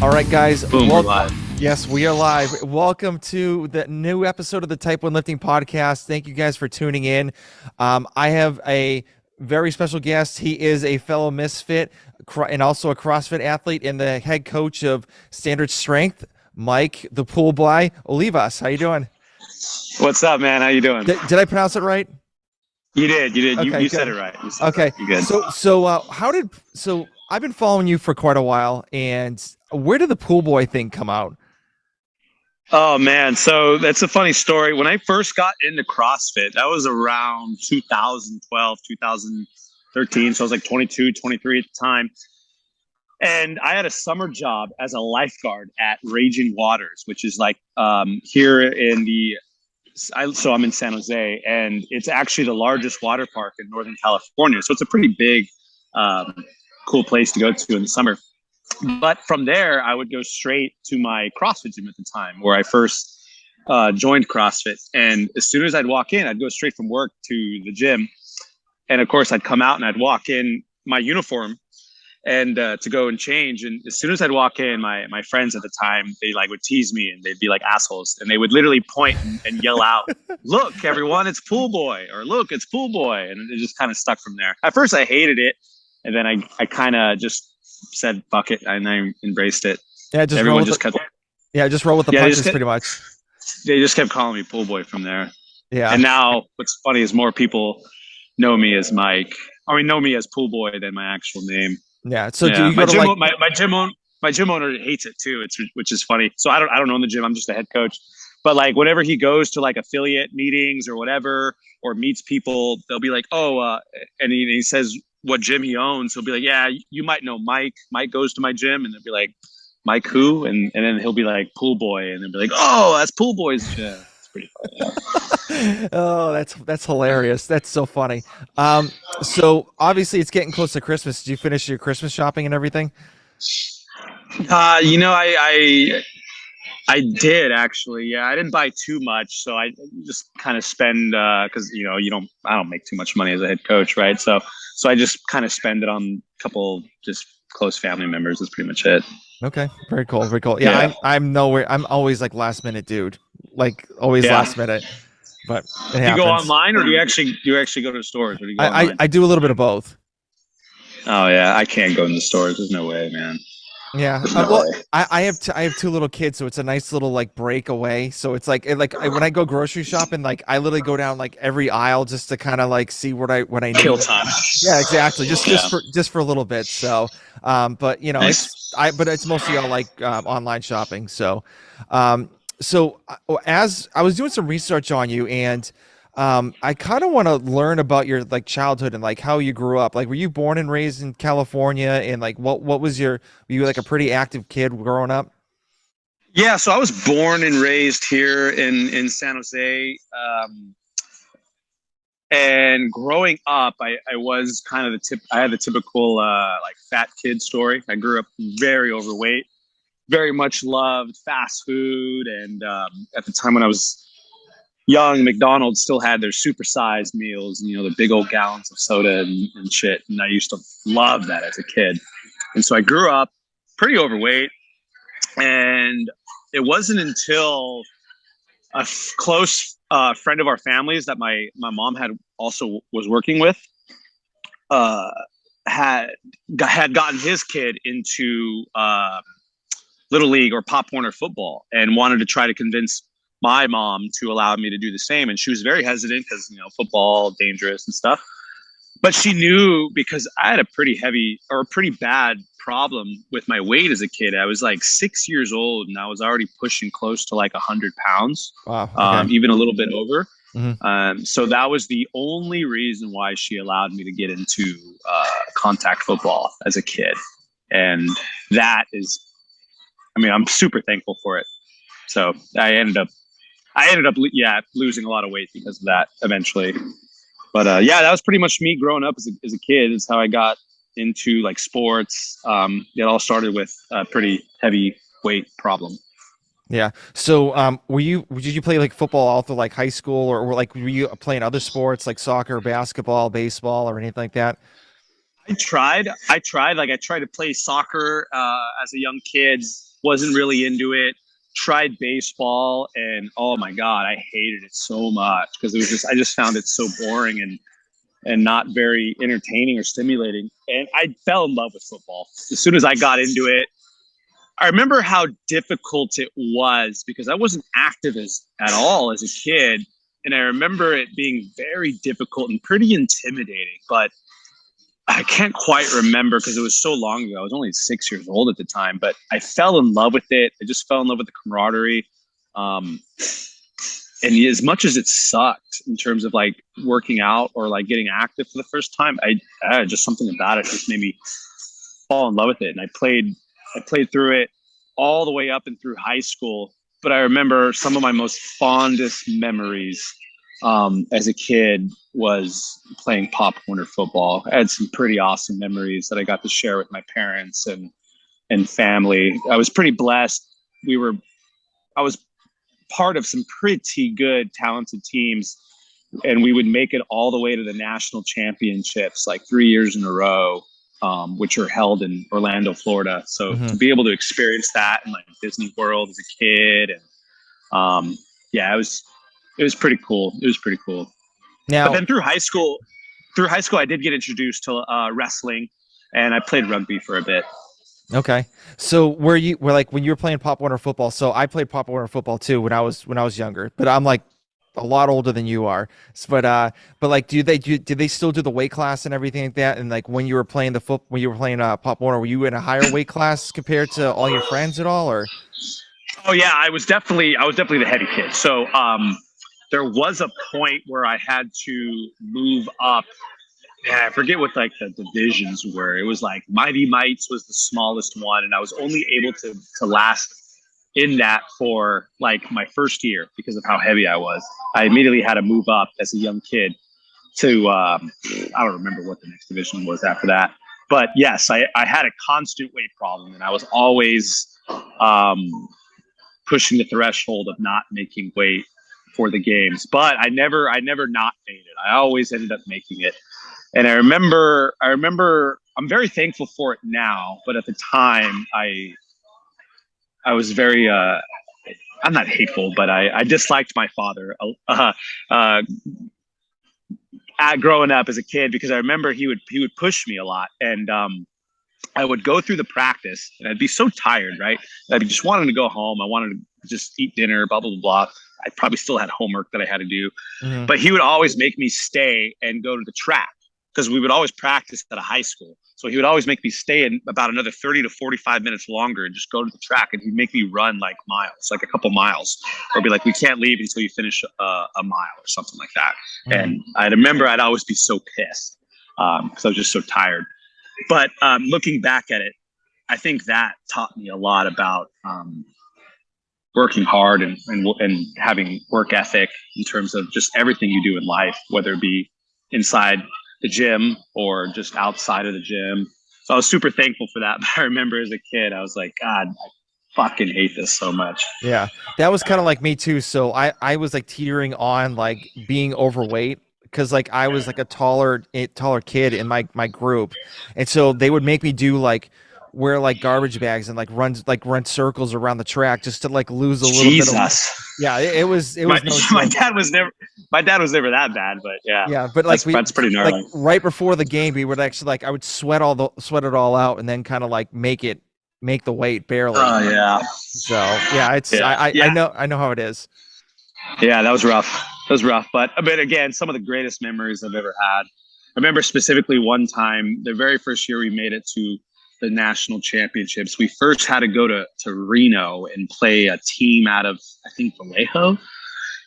All right, guys. Boom, we're live. Yes, we are live. Welcome to the new episode of the Type 1 Lifting Podcast. Thank you guys for tuning in. I have a very special guest. He is a fellow misfit and also a CrossFit athlete and the head coach of Standard Strength, Mike, the Pool Boy Olivas. How you doing? What's up, man? How you doing? Did I pronounce it right? You did. Okay, you said it right. Okay. You're good. So I've been following you for quite a while, and where did the Pool Boy thing come out? Oh, man. So that's a funny story. When I first got into CrossFit, that was around 2012, 2013. So I was like 22, 23 at the time. And I had a summer job as a lifeguard at Raging Waters, which is like here in so I'm in San Jose, and it's actually the largest water park in Northern California. So it's a pretty big, cool place to go to in the summer. But from there, I would go straight to my CrossFit gym at the time where I first joined CrossFit. And as soon as I'd walk in, I'd go straight from work to the gym. And of course, I'd come out and I'd walk in my uniform and to go and change. And as soon as I'd walk in, my friends at the time, they like would tease me and they'd be like assholes. And they would literally point and yell out, "Look, everyone, it's Pool Boy," or "Look, it's Pool Boy." And it just kind of stuck from there. At first I hated it. And then I kind of just said, fuck it. And I embraced it. Yeah, just roll with the punches pretty much. They just kept calling me Pool Boy from there. Yeah. And now what's funny is more people know me as Mike. Know me as Pool Boy than my actual name. Yeah. So yeah. do you go my gym owner hates it too. Which is funny. So I don't own the gym. I'm just a head coach. But like whenever he goes to like affiliate meetings or whatever, or meets people, they'll be like, and he says what gym he owns. He'll be like, "Yeah, you might know Mike. Mike goes to my gym," and they'll be like, "Mike who?" And then he'll be like, "Pool Boy," and they'll be like, "Oh, that's Pool Boy's gym." It's pretty funny. Oh, that's hilarious. That's so funny. So obviously it's getting close to Christmas. Did you finish your Christmas shopping and everything? I did actually. Yeah, I didn't buy too much, so I just kind of spend because I don't make too much money as a head coach, right? So I just kind of spend it on a couple just close family members. That's pretty much it. Okay, very cool, very cool. Yeah, Yeah. I'm nowhere. I'm always like last minute, dude. Like always last minute. But do you go online, or do you actually go to the stores? Or do you go I do a little bit of both. Oh yeah, I can't go in the stores. There's no way, man. Yeah, I have two little kids, so it's a nice little like breakaway. So it's like when I go grocery shopping, like I literally go down like every aisle just to kind of like see what I need. Kill time. Yeah, exactly. Just for a little bit. So, but nice. it's mostly all like online shopping. So, as I was doing some research on you, and I kind of want to learn about your like childhood and like how you grew up. Like, were you born and raised in California? And like, what was were you like a pretty active kid growing up? Yeah, so I was born and raised here in San Jose. And growing up, I was kind of I had the typical like fat kid story. I grew up very overweight, very much loved fast food. And at the time when I was young, McDonald's still had their supersized meals and, the big old gallons of soda and shit. And I used to love that as a kid. And so I grew up pretty overweight. And it wasn't until a close friend of our family's that my mom was working with had gotten his kid into Little League or Pop Warner football and wanted to try to convince my mom to allow me to do the same. And she was very hesitant because, football, dangerous and stuff. But she knew, because I had a pretty bad problem with my weight as a kid. I was like 6 years old and I was already pushing close to like 100 pounds, wow, okay. Even a little bit over. Mm-hmm. So that was the only reason why she allowed me to get into contact football as a kid. And that is, I'm super thankful for it. So I ended up losing a lot of weight because of that eventually. But that was pretty much me growing up as a kid. Is how I got into like sports. It all started with a pretty heavy weight problem. Yeah. So did you play like football all through like high school, or were you playing other sports like soccer, basketball, baseball, or anything like that? I tried to play soccer as a young kid. wasn't really into it. Tried baseball, and oh my God, I hated it so much because I just found it so boring and not very entertaining or stimulating. And I fell in love with football as soon as I got into it. I remember how difficult it was because I wasn't active at all as a kid. And I remember it being very difficult and pretty intimidating, but I can't quite remember because it was so long ago. I was only 6 years old at the time, but I fell in love with it. I just fell in love with the camaraderie. And as much as it sucked in terms of like working out or like getting active for the first time, I just something about it just made me fall in love with it. And I played through it all the way up and through high school. But I remember some of my most fondest memories as a kid was playing Pop Warner football. I had some pretty awesome memories that I got to share with my parents and family. I was pretty blessed. I was part of some pretty good, talented teams, and we would make it all the way to the national championships like 3 years in a row, which are held in Orlando, Florida. So to be able to experience that in like Disney World as a kid, and it was pretty cool. It was pretty cool. Now, but then through high school, I did get introduced to wrestling, and I played rugby for a bit. okay. So were like when you were playing Pop Warner football? So I played Pop Warner football too when I was younger, but I'm like a lot older than you are. But like, did they still do the weight class and everything like that? And like when you were playing Pop Warner, were you in a higher weight class compared to all your friends at all, or? Oh yeah, I was definitely the heavy kid. So there was a point where I had to move up. Yeah, I forget what like the divisions were. It was like Mighty Mites was the smallest one, and I was only able to last in that for like my first year because of how heavy I was. I immediately had to move up as a young kid to I don't remember what the next division was after that. But yes, I had a constant weight problem, and I was always pushing the threshold of not making weight for the games. But I never not made it. I always ended up making it. And I remember I'm very thankful for it now, but at the time I was very I'm not hateful, but I disliked my father growing up as a kid, because I remember he would push me a lot, and I would go through the practice and I'd be so tired, right? I'd be just wanting to go home. I wanted to just eat dinner, blah, blah, blah, blah. I probably still had homework that I had to do, but he would always make me stay and go to the track because we would always practice at a high school. So he would always make me stay in about another 30 to 45 minutes longer and just go to the track. And he'd make me run like miles, like a couple miles, or be like, we can't leave until you finish a mile or something like that. And I remember I'd always be so pissed because I was just so tired. But looking back at it, I think that taught me a lot about working hard and having work ethic in terms of just everything you do in life, whether it be inside the gym or just outside of the gym. So I was super thankful for that. But I remember as a kid, I was like, God, I fucking hate this so much. Yeah, that was kind of like me too. So I was like teetering on like being overweight because like I was like a taller kid in my group, and so they would make me do like wear like garbage bags and like run circles around the track just to like lose a little bit of. Yeah, it was no my dad was never that bad, but yeah. Yeah, but like that's pretty gnarly. Like right before the game, we would actually like I would sweat it all out and then kind of like make the weight barely. Oh yeah. So yeah, I know how it is. Yeah, that was rough. But again, some of the greatest memories I've ever had. I remember specifically one time, the very first year we made it to the national championships, we first had to go to Reno and play a team out of, I think, Vallejo.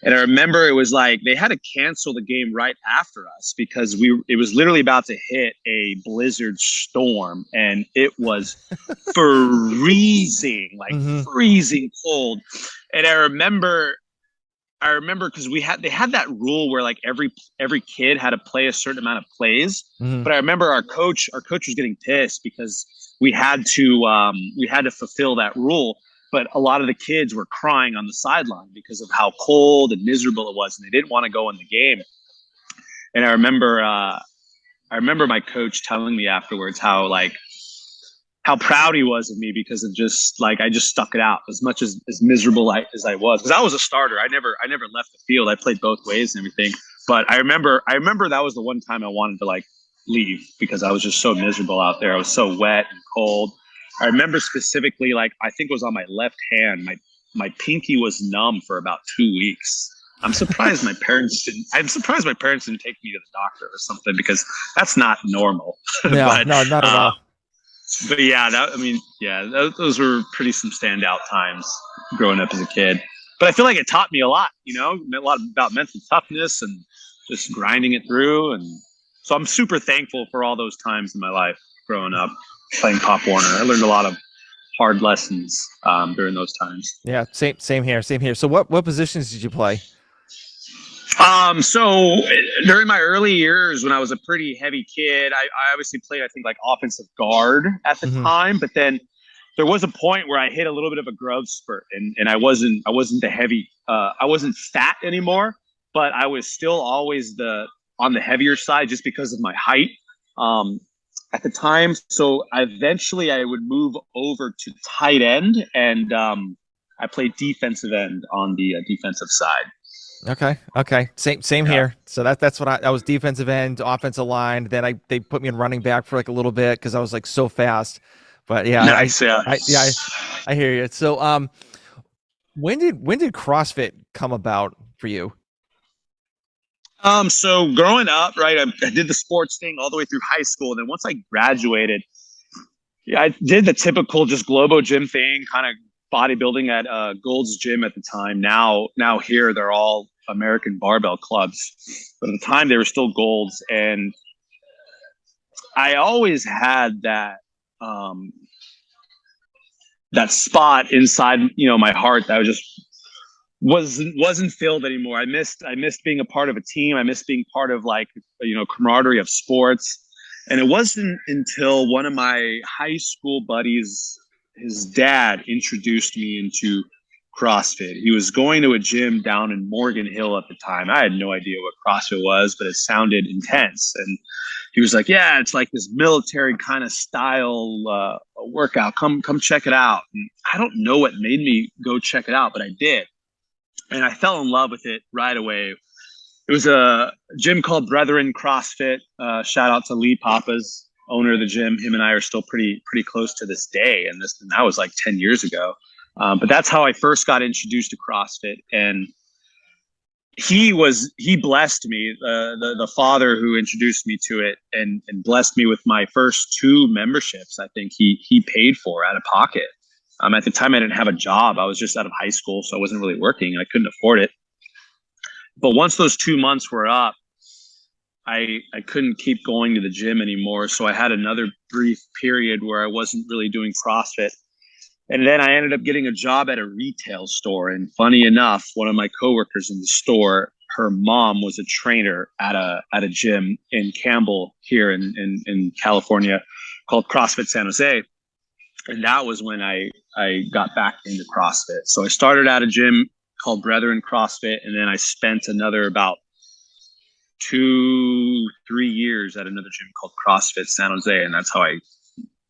And I remember it was like they had to cancel the game right after us because it was literally about to hit a blizzard storm, and it was freezing, like freezing cold. And I remember because they had that rule where like every kid had to play a certain amount of plays. But I remember our coach was getting pissed because we had to fulfill that rule. But a lot of the kids were crying on the sideline because of how cold and miserable it was, and they didn't want to go in the game. And I remember my coach telling me afterwards how like how proud he was of me because of just like I just stuck it out as much as miserable as I was, because I was a starter. I never left the field. I played both ways and everything. But I remember that was the one time I wanted to like leave because I was just so miserable out there. I was so wet and cold. I remember specifically, like, I think it was on my left hand. My pinky was numb for about 2 weeks. I'm surprised my parents didn't take me to the doctor or something, because that's not normal. No, but no, not at all. but yeah, those were pretty some standout times growing up as a kid. But I feel like it taught me a lot, a lot about mental toughness and just grinding it through. And so I'm super thankful for all those times in my life growing up playing Pop Warner. I learned a lot of hard lessons during those times. Yeah, same here, same here. So what positions did you play? So during my early years, when I was a pretty heavy kid, I obviously played, I think, like offensive guard at the time, but then there was a point where I hit a little bit of a growth spurt, and I wasn't the heavy, I wasn't fat anymore, but I was still always on the heavier side just because of my height. At the time. So eventually I would move over to tight end, and I played defensive end on the defensive side. Okay. Same here. So that's what I was defensive end, offensive line. Then they put me in running back for like a little bit because I was like so fast. But yeah, nice. I hear you. So when did CrossFit come about for you? So growing up, right, I did the sports thing all the way through high school. And then once I graduated, I did the typical just Globo gym thing, kind of bodybuilding at Gold's Gym at the time. Now here they're all American barbell clubs, but at the time they were still Gold's. And I always had that that spot inside, my heart that was just wasn't filled anymore. I missed being a part of a team. I missed being part of like, camaraderie of sports. And it wasn't until one of my high school buddies, his dad, introduced me into CrossFit. He was going to a gym down in Morgan Hill at the time. I had no idea what CrossFit was, but it sounded intense. And he was like, yeah, it's like this military kind of style workout. Come check it out. And I don't know what made me go check it out, but I did. And I fell in love with it right away. It was a gym called Brethren CrossFit. Shout out to Lee Papas, owner of the gym. Him and I are still pretty close to this day. And that was like 10 years ago. But that's how I first got introduced to CrossFit. And he blessed me, the father who introduced me to it, and blessed me with my first 2 memberships. I think he paid for out of pocket. At the time, I didn't have a job. I was just out of high school, so I wasn't really working, and I couldn't afford it. But once those 2 months were up, I couldn't keep going to the gym anymore. So I had another brief period where I wasn't really doing CrossFit. And then I ended up getting a job at a retail store. And funny enough, one of my coworkers in the store, her mom was a trainer at a gym in Campbell here in California called CrossFit San Jose. And that was when I got back into CrossFit. So I started at a gym called Brethren CrossFit, and then I spent another about 2-3 years at another gym called CrossFit San Jose. And that's how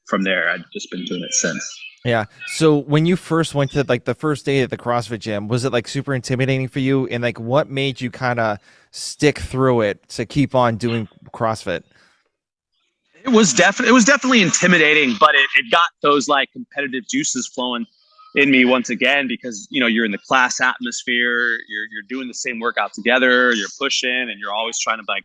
from there, I've just been doing it since. Yeah. So when you first went to like the first day at the CrossFit gym, was it like super intimidating for you? And like what made you kind of stick through it to keep on doing CrossFit? It was definitely intimidating, but it got those like competitive juices flowing in me once again, because you're in the class atmosphere, you're doing the same workout together, you're pushing, and you're always trying to like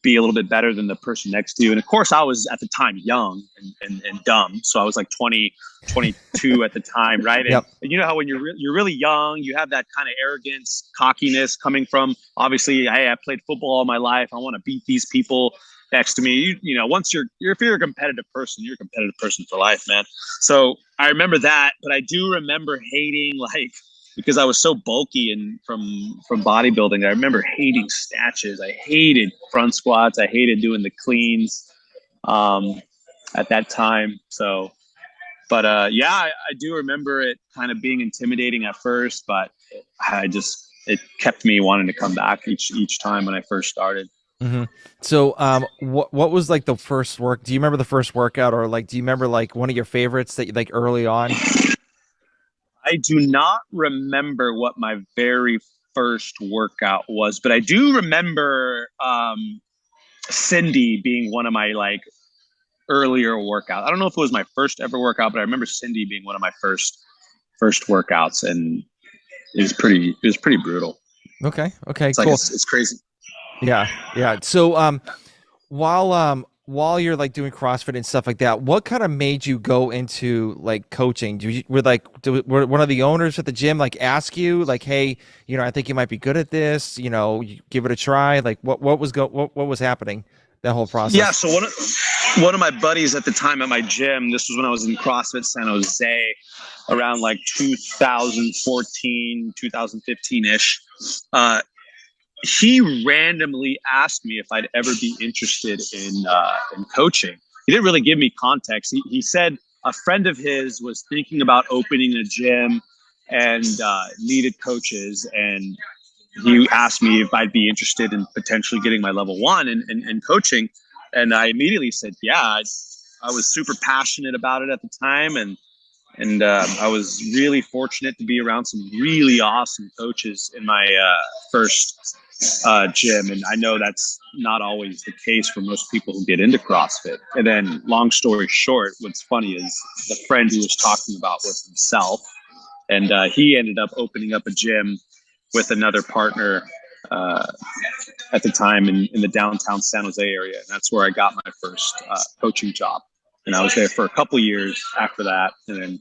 be a little bit better than the person next to you. And of course, I was at the time young and dumb, so I was like 20, 22 at the time, right? Yep. And you know how when you're really young, you have that kind of arrogance, cockiness coming from, obviously, I played football all my life. I want to beat these people next to me. Once if you're a competitive person, you're a competitive person for life, man. So I remember that, but I do remember hating, like, because I was so bulky and from bodybuilding, I remember hating snatches. I hated front squats. I hated doing the cleans at that time. So, but I do remember it kind of being intimidating at first, but it kept me wanting to come back each time when I first started. Hmm. So, what was like the first work? Do you remember the first workout, or like, do you remember like one of your favorites that you like early on? I do not remember what my very first workout was, but I do remember Cindy being one of my like earlier workouts. I don't know if it was my first ever workout, but I remember Cindy being one of my first workouts, and it was pretty brutal. Okay, okay, It's like cool. it's crazy. Yeah, yeah. So, while you're like doing CrossFit and stuff like that, what kind of made you go into like coaching? Were one of the owners at the gym like ask you like, hey, I think you might be good at this, you give it a try. Like what was happening that whole Yeah, process? so one of my buddies at the time at my gym, this was when I was in CrossFit San Jose around like 2014, 2015-ish. Uh, he randomly asked me if I'd ever be interested in coaching. He didn't really give me context. He said a friend of his was thinking about opening a gym and needed coaches, and he asked me if I'd be interested in potentially getting my level one and coaching. And I immediately said, yeah. I was super passionate about it at the time, and I was really fortunate to be around some really awesome coaches in my first gym. And I know that's not always the case for most people who get into CrossFit. And then, long story short, what's funny is the friend he was talking about was himself, and he ended up opening up a gym with another partner uh, at the time in the downtown San Jose area. And that's where I got my first coaching job. And I was there for a couple years after that. And then,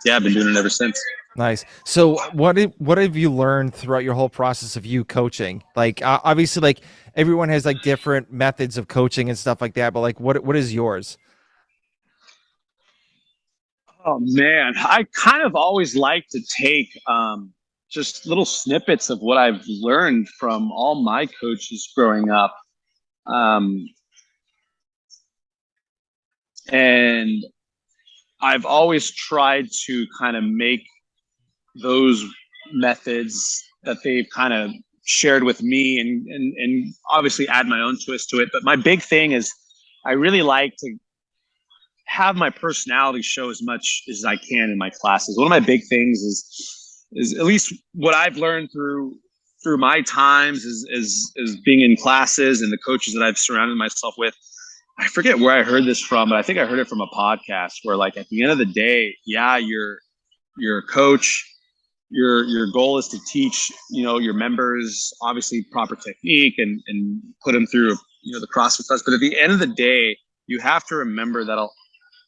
yeah, I've been doing it ever since. Nice. So what have you learned throughout your whole process of you coaching? Like obviously like everyone has like different methods of coaching and stuff like that, but like what is yours? Oh, man. I kind of always like to take just little snippets of what I've learned from all my coaches growing up. Um, and I've always tried to kind of make those methods that they've kind of shared with me and obviously add my own twist to it. But my big thing is I really like to have my personality show as much as I can in my classes. One of my big things is at least what I've learned through my times is being in classes and the coaches that I've surrounded myself with. I forget where I heard this from, but I think I heard it from a podcast where, like, at the end of the day, yeah, you're a coach. Your goal is to teach, your members obviously proper technique and put them through, the CrossFit class. But at the end of the day, you have to remember that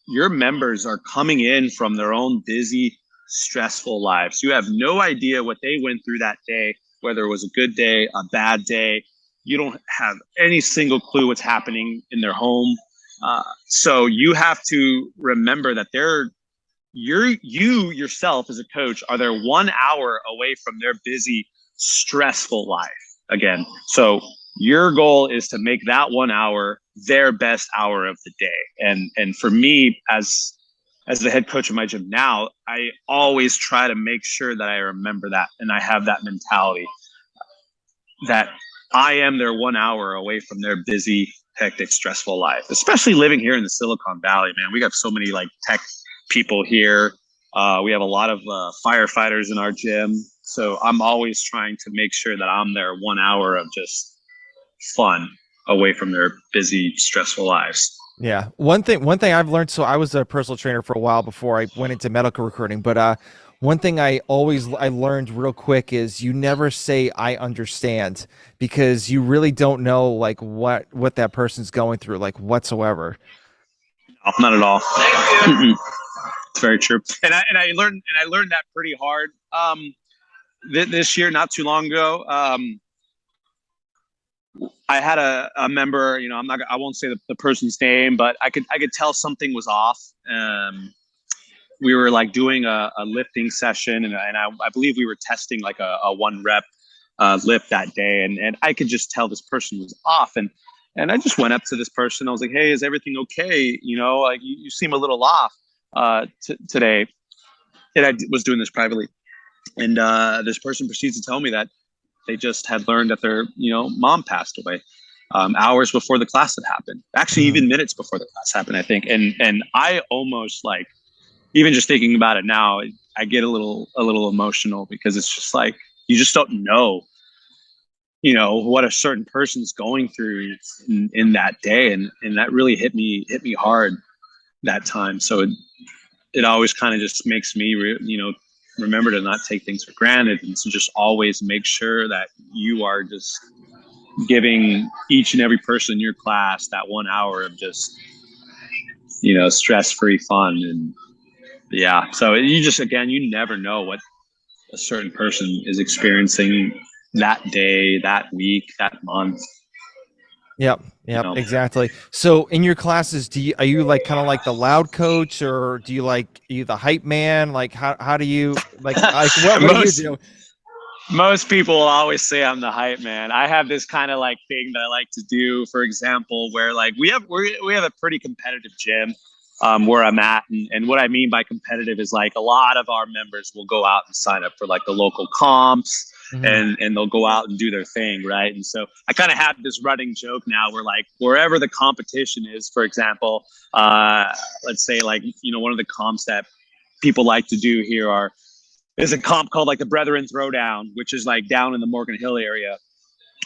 your members are coming in from their own busy, stressful lives. You have no idea what they went through that day, whether it was a good day, a bad day. You don't have any single clue what's happening in their home. So you have to remember that you yourself as a coach are there 1 hour away from their busy, stressful life again. So your goal is to make that 1 hour their best hour of the day. And for me, as the head coach of my gym now, I always try to make sure that I remember that and I have that mentality that I am their 1 hour away from their busy, hectic, stressful life. Especially living here in the Silicon Valley, man. We got so many like tech people here. We have a lot of firefighters in our gym. So I'm always trying to make sure that I'm their 1 hour of just fun away from their busy, stressful lives. Yeah. One thing I've learned, so I was a personal trainer for a while before I went into medical recruiting, but one thing I learned real quick is you never say I understand because you really don't know like what that person's going through like whatsoever. No, not at all. Mm-mm. It's very true. And I learned that pretty hard. This year, not too long ago. I had a member, I won't say the person's name, but I could tell something was off. We were like doing a lifting session, and I believe we were testing like a one rep lift that day, and I could just tell this person was off, and I just went up to this person. I was like, "Hey, is everything okay? Like you seem a little off today." And I was doing this privately, and this person proceeds to tell me that they just had learned that their mom passed away. hours before the class had happened. Actually, even minutes before the class happened, I think. And I almost like, even just thinking about it now, I get a little emotional, because it's just like, you just don't know, what a certain person's going through in that day. And that really hit me hard that time. So it always kind of just makes me, remember to not take things for granted, and to just always make sure that you are just giving each and every person in your class that 1 hour of just, stress-free fun. And yeah, so you just, again, you never know what a certain person is experiencing that day, that week, that month. Yep, exactly. So in your classes, are you like kind of like the loud coach, or are you the hype man? Like how do you what do you do? Most people will always say I'm the hype man. I have this kind of like thing that I like to do, for example, where like we have a pretty competitive gym where I'm at. And what I mean by competitive is like a lot of our members will go out and sign up for like the local comps, and they'll go out and do their thing. Right. And so I kind of have this running joke now where like wherever the competition is, for example, let's say like, one of the comps that people like to do here is a comp called like the Brethren Throwdown, which is like down in the Morgan Hill area.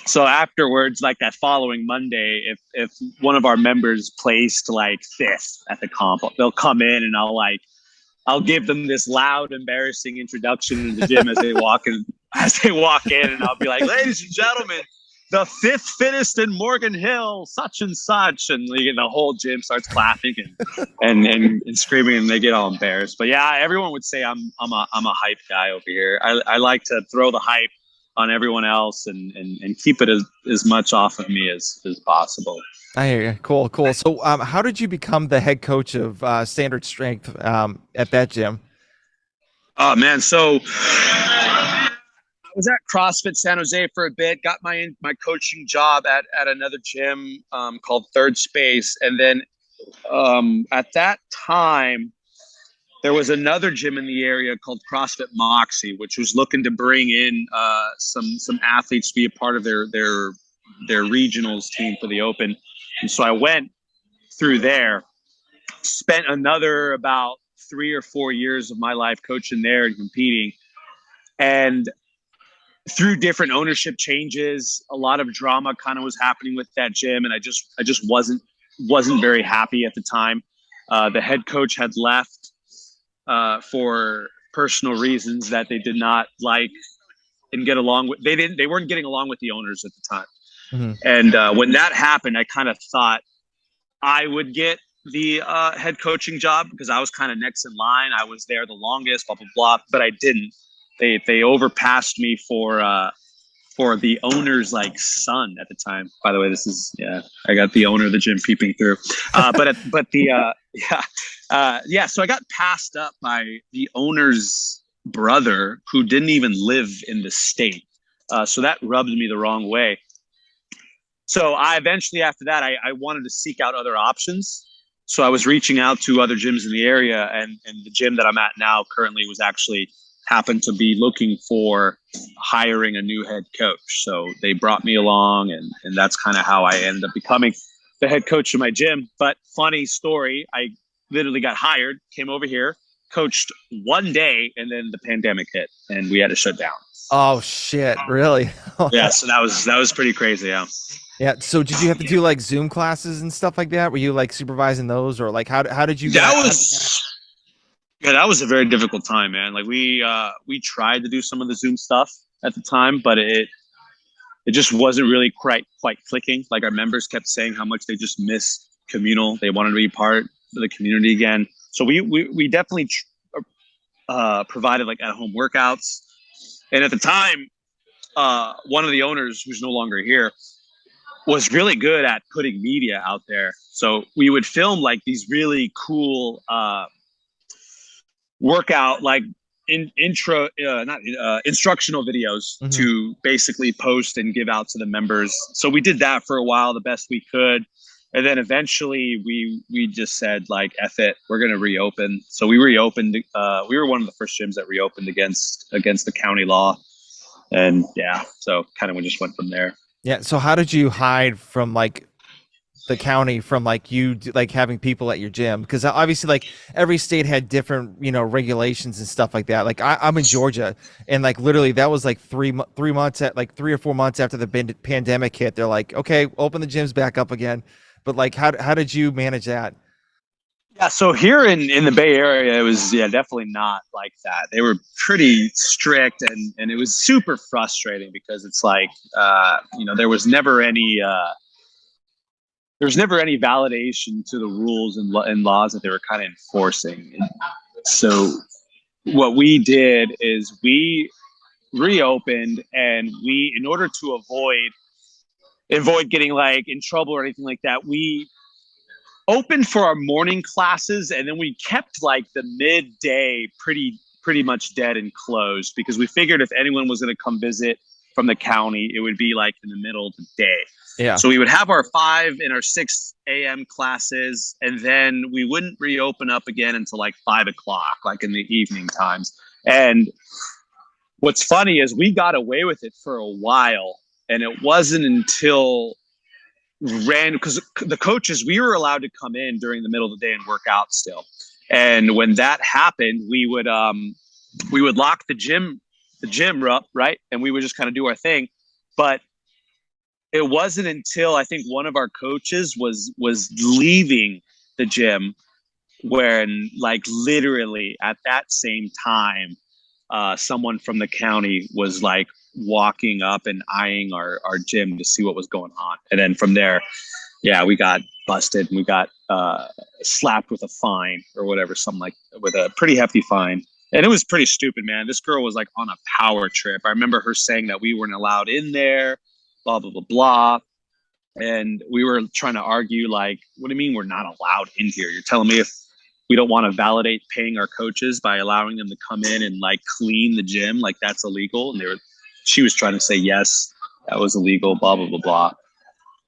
So afterwards, like that following Monday, if one of our members placed like fifth at the comp, they'll come in and I'll give them this loud, embarrassing introduction in the gym as they walk in, and I'll be like, ladies and gentlemen, the fifth fittest in Morgan Hill, such and such, and the whole gym starts clapping and screaming, and they get all embarrassed. But yeah, everyone would say I'm a hype guy over here. I like to throw the hype on everyone else and keep it as much off of me as possible. I hear you. Cool. So how did you become the head coach of Standard Strength at that gym? Oh man, so I was at CrossFit San Jose for a bit, got my coaching job at another gym called Third Space. And then at that time, there was another gym in the area called CrossFit Moxie, which was looking to bring in some athletes to be a part of their regionals team for the Open. And so I went through there, spent another about 3 or 4 years of my life coaching there and competing. And through different ownership changes, a lot of drama kind of was happening with that gym, and I just wasn't very happy at the time. The head coach had left for personal reasons that they did not like and get along with. They weren't getting along with the owners at the time. And when that happened, I kind of thought I would get the head coaching job because I was kind of next in line. I was there the longest, blah blah blah, but I didn't. They overpassed me for the owner's like son at the time. By the way, this is I got the owner of the gym peeping through. So I got passed up by the owner's brother who didn't even live in the state. So that rubbed me the wrong way. So I eventually, after that, I wanted to seek out other options. So I was reaching out to other gyms in the area, and the gym that I'm at now currently was actually happened to be looking for hiring a new head coach. So they brought me along, and that's kind of how I ended up becoming the head coach of my gym. But funny story, I literally got hired, came over here, coached one day, and then the pandemic hit and we had to shut down. Oh shit, really? Yeah, so that was pretty crazy. Yeah. So did you have to do like Zoom classes and stuff like that? Were you like supervising those, or like how did you? That was a very difficult time, man. Like we tried to do some of the Zoom stuff at the time, but it just wasn't really quite clicking. Like our members kept saying how much they just miss communal. They wanted to be part of the community again. So we definitely provided like at-home workouts. And at the time, one of the owners, who's no longer here, was really good at putting media out there. So we would film like these really cool workout, like instructional videos to basically post and give out to the members. So we did that for a while, the best we could. And then eventually we just said like, F it, we're going to reopen. So we reopened. We were one of the first gyms that reopened against the county law. And yeah, so kind of we just went from there. Yeah. So how did you hide from like the county from like like having people at your gym? Because obviously like every state had different, regulations and stuff like that. Like I'm in Georgia, and like literally that was like 3 months at like 3 or 4 months after the pandemic hit. They're like, okay, open the gyms back up again. But like, how did you manage that? Yeah, so here in the Bay Area, it was definitely not like that. They were pretty strict, and it was super frustrating because it's like there was never any validation to the rules and laws that they were kind of enforcing. And so what we did is we reopened, and in order to avoid getting like in trouble or anything like that, we open for our morning classes, and then we kept like the midday pretty much dead and closed because we figured if anyone was going to come visit from the county, it would be like in the middle of the day. Yeah. So we would have our 5 and our 6 a.m. classes, and then we wouldn't reopen up again until like 5 o'clock, like in the evening times. And what's funny is we got away with it for a while, and it wasn't until because the coaches, we were allowed to come in during the middle of the day and work out still. And when that happened, we would lock the gym up, right, and we would just kind of do our thing. But it wasn't until I think one of our coaches was leaving the gym when, like, literally at that same time, someone from the county was like walking up and eyeing our gym to see what was going on. And then from there, yeah, we got busted and we got slapped with a fine or whatever, with a pretty hefty fine. And it was pretty stupid, man. This girl was like on a power trip. I remember her saying that we weren't allowed in there, blah, blah, blah, blah. And we were trying to argue, like, what do you mean we're not allowed in here? You're telling me if we don't want to validate paying our coaches by allowing them to come in and like clean the gym, like that's illegal? And she was trying to say, yes, that was illegal, blah, blah, blah, blah.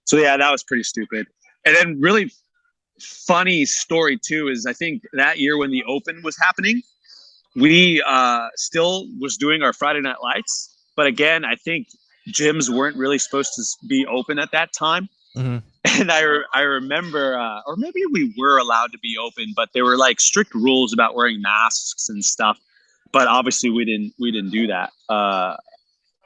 So yeah, that was pretty stupid. And then really funny story too is I think that year when the Open was happening, we still was doing our Friday Night Lights. But again, I think gyms weren't really supposed to be open at that time. Mm-hmm. And I remember, or maybe we were allowed to be open, but there were like strict rules about wearing masks and stuff. But obviously we didn't do that.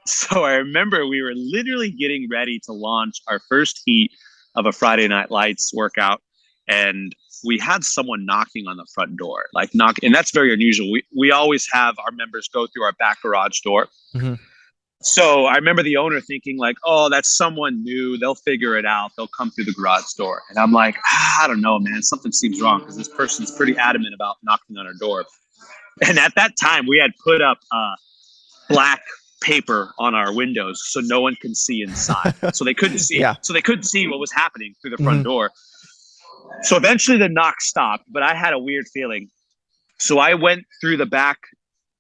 So I remember we were literally getting ready to launch our first heat of a Friday Night Lights workout, and we had someone knocking on the front door, and that's very unusual. We always have our members go through our back garage door. Mm-hmm. So I remember the owner thinking like, oh, that's someone new. They'll figure it out. They'll come through the garage door. And I'm like, I don't know, man. Something seems wrong because this person's pretty adamant about knocking on our door. And at that time, we had put up black paper on our windows so no one can see inside. So they couldn't see. Yeah. So they couldn't see what was happening through the front door. So eventually the knock stopped, but I had a weird feeling. So I went through the back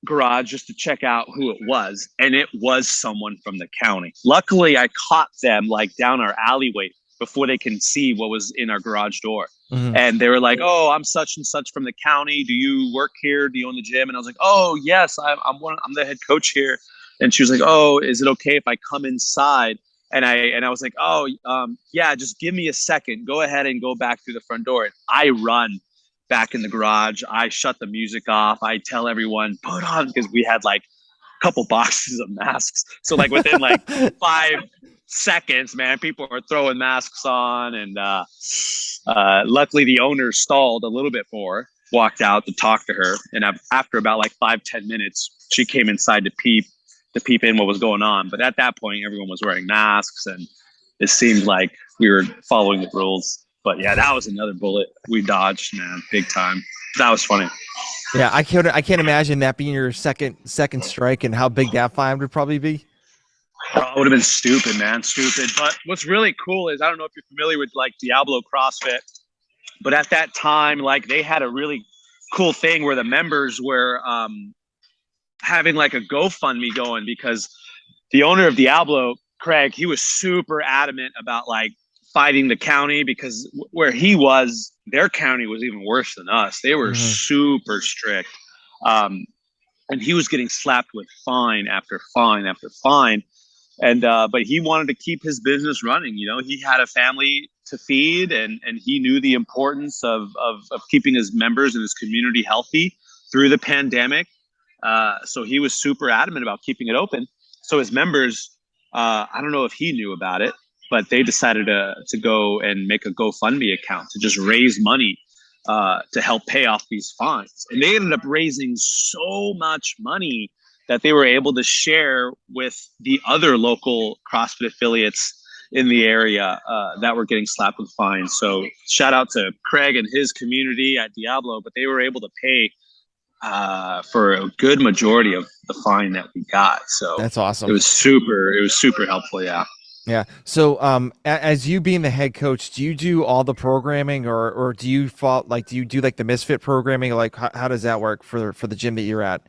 garage just to check out who it was, and it was someone from the county. Luckily, I caught them like down our alleyway before they can see what was in our garage door. Mm-hmm. And they were like, oh, I'm such and such from the county. Do you work here? Do you own the gym? And I was like, oh, yes, I'm the head coach here. And she was like, oh, is it okay if I come inside? And I was like, oh, yeah, just give me a second. Go ahead and go back through the front door. And I run back in the garage. I shut the music off. I tell everyone, put on, because we had like a couple boxes of masks. So like within like 5 seconds, man, people are throwing masks on. And luckily the owner stalled a little bit more, walked out to talk to her. And after about like 5-10 minutes, she came inside to peep in what was going on. But at that point, everyone was wearing masks, and it seemed like we were following the rules. But yeah, that was another bullet we dodged, man, big time. That was funny. Yeah, I can't imagine that being your second strike and how big that fine would probably be. Oh, it would have been stupid, man, stupid. But what's really cool is, I don't know if you're familiar with like Diablo CrossFit, but at that time, like they had a really cool thing where the members were having like a GoFundMe going, because the owner of Diablo, Craig, he was super adamant about like fighting the county, because where he was, their county was even worse than us. They were super strict. And he was getting slapped with fine after fine after fine. And but he wanted to keep his business running. You know, he had a family to feed, and he knew the importance of keeping his members and his community healthy through the pandemic. So he was super adamant about keeping it open. So his members, I don't know if he knew about it, but they decided to go and make a GoFundMe account to just raise money to help pay off these fines. And they ended up raising so much money that they were able to share with the other local CrossFit affiliates in the area that were getting slapped with fines. So shout out to Craig and his community at Diablo, but they were able to pay for a good majority of the fine that we got. So That's awesome. It was super helpful. Yeah. Yeah. So, as you being the head coach, do you do all the programming, or do you do you do like the Misfit programming? Like, how does that work for the gym that you're at?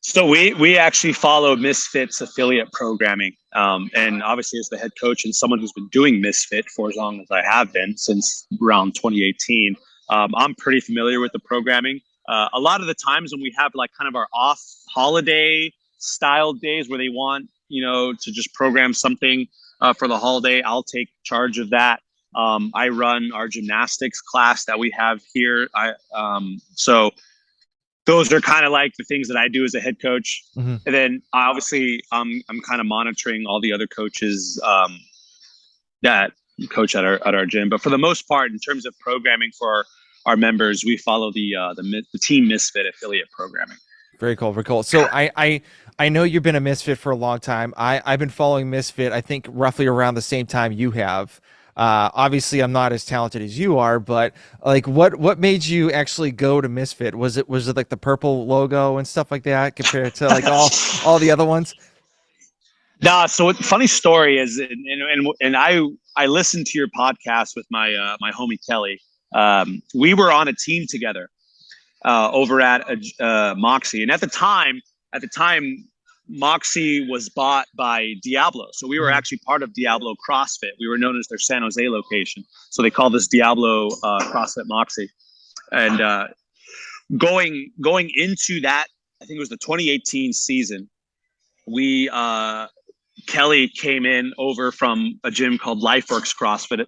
So we actually follow Misfit's affiliate programming. And obviously as the head coach and someone who's been doing Misfit for as long as I have been, since around 2018, I'm pretty familiar with the programming. A lot of the times when we have like kind of our off holiday style days where they want, to just program something for the holiday, I'll take charge of that. I run our gymnastics class that we have here. So those are kind of like the things that I do as a head coach. Mm-hmm. And then obviously I'm kind of monitoring all the other coaches that coach at our gym. But for the most part, in terms of programming for our members, we follow the Team Misfit affiliate programming. Very cool. Very cool. So I know you've been a Misfit for a long time. I've been following Misfit, I think roughly around the same time you have. Obviously I'm not as talented as you are, but like what made you actually go to Misfit? Was it like the purple logo and stuff like that compared to like all the other ones? Nah, so funny story is, and I listened to your podcast with my my homie Kelly. We were on a team together over at Moxie, and at the time, Moxie was bought by Diablo, so we were actually part of Diablo CrossFit. We were known as their San Jose location, so they called us Diablo CrossFit Moxie. And going into that, I think it was the 2018 season, we Kelly came in over from a gym called LifeWorks CrossFit,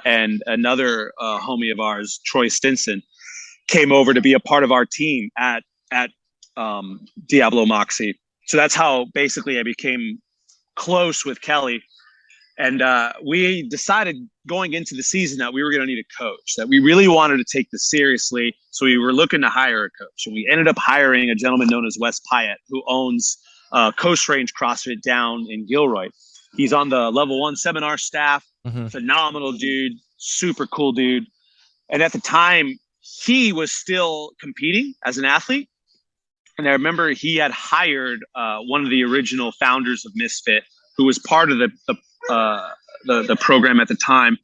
and another homie of ours, Troy Stinson, came over to be a part of our team at Diablo Moxie. So that's how basically I became close with Kelly. And we decided going into the season that we were going to need a coach, that we really wanted to take this seriously. So we were looking to hire a coach. And we ended up hiring a gentleman known as Wes Pyatt, who owns Coast Range CrossFit down in Gilroy. He's on the level 1 seminar staff. Mm-hmm. Phenomenal dude, super cool dude. And at the time, he was still competing as an athlete. And I remember he had hired one of the original founders of Misfit, who was part of the program at the time,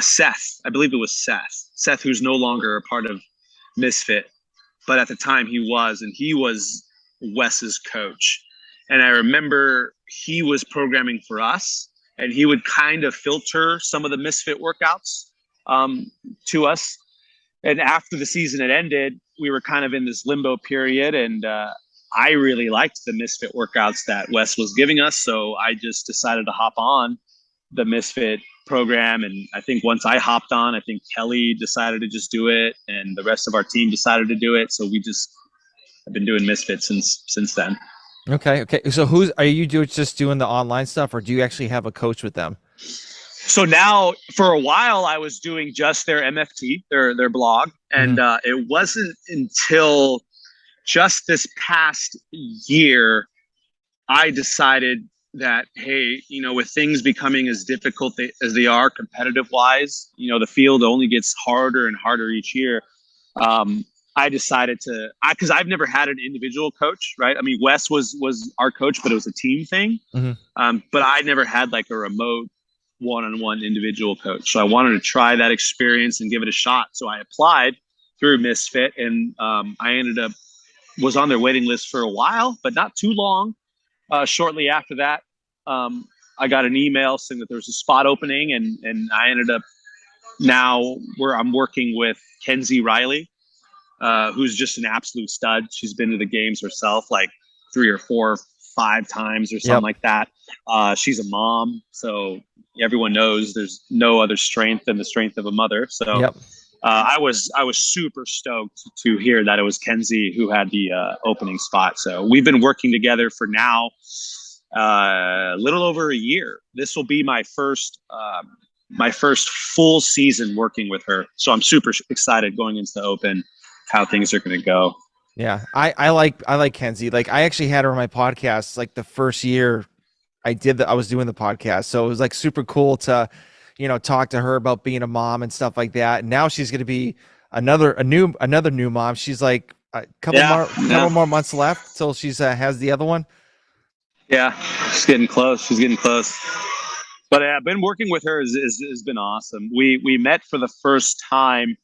Seth. I believe it was Seth, who's no longer a part of Misfit, but at the time he was, and he was Wes's coach. And I remember he was programming for us, and he would kind of filter some of the Misfit workouts to us. And after the season had ended, we were kind of in this limbo period, and I really liked the Misfit workouts that Wes was giving us. So I just decided to hop on the Misfit program. And I think once I hopped on, I think Kelly decided to just do it, and the rest of our team decided to do it. So we just have been doing Misfit since then. Okay. So are you just doing the online stuff, or do you actually have a coach with them? So now, for a while, I was doing just their MFT, their blog, and it wasn't until just this past year I decided that, hey, with things becoming as difficult as they are competitive wise, the field only gets harder and harder each year. I decided because I've never had an individual coach, right? I mean, Wes was our coach, but it was a team thing. Mm-hmm. But I never had like a remote one-on-one individual coach. So I wanted to try that experience and give it a shot. So I applied through Misfit, and I was on their waiting list for a while, but not too long. Shortly after that, I got an email saying that there was a spot opening, and I ended up I'm working with Kenzie Riley, who's just an absolute stud. She's been to the games herself like 3 or 4, 5 times or something Yep. like that. She's a mom, so everyone knows there's no other strength than the strength of a mother. So Yep. I was super stoked to hear that it was Kenzie who had the opening spot. So we've been working together for now a little over a year. This will be my first full season working with her. So I'm super excited going into the open, how things are going to go. Yeah. I like Kenzie. Like I actually had her on my podcast like the first year I was doing the podcast. So it was like super cool to, talk to her about being a mom and stuff like that. And now she's going to be another new mom. She's like a couple more months left till she's has the other one. Yeah, she's getting close. She's getting close. But I've been working with her has been awesome. We met for the first time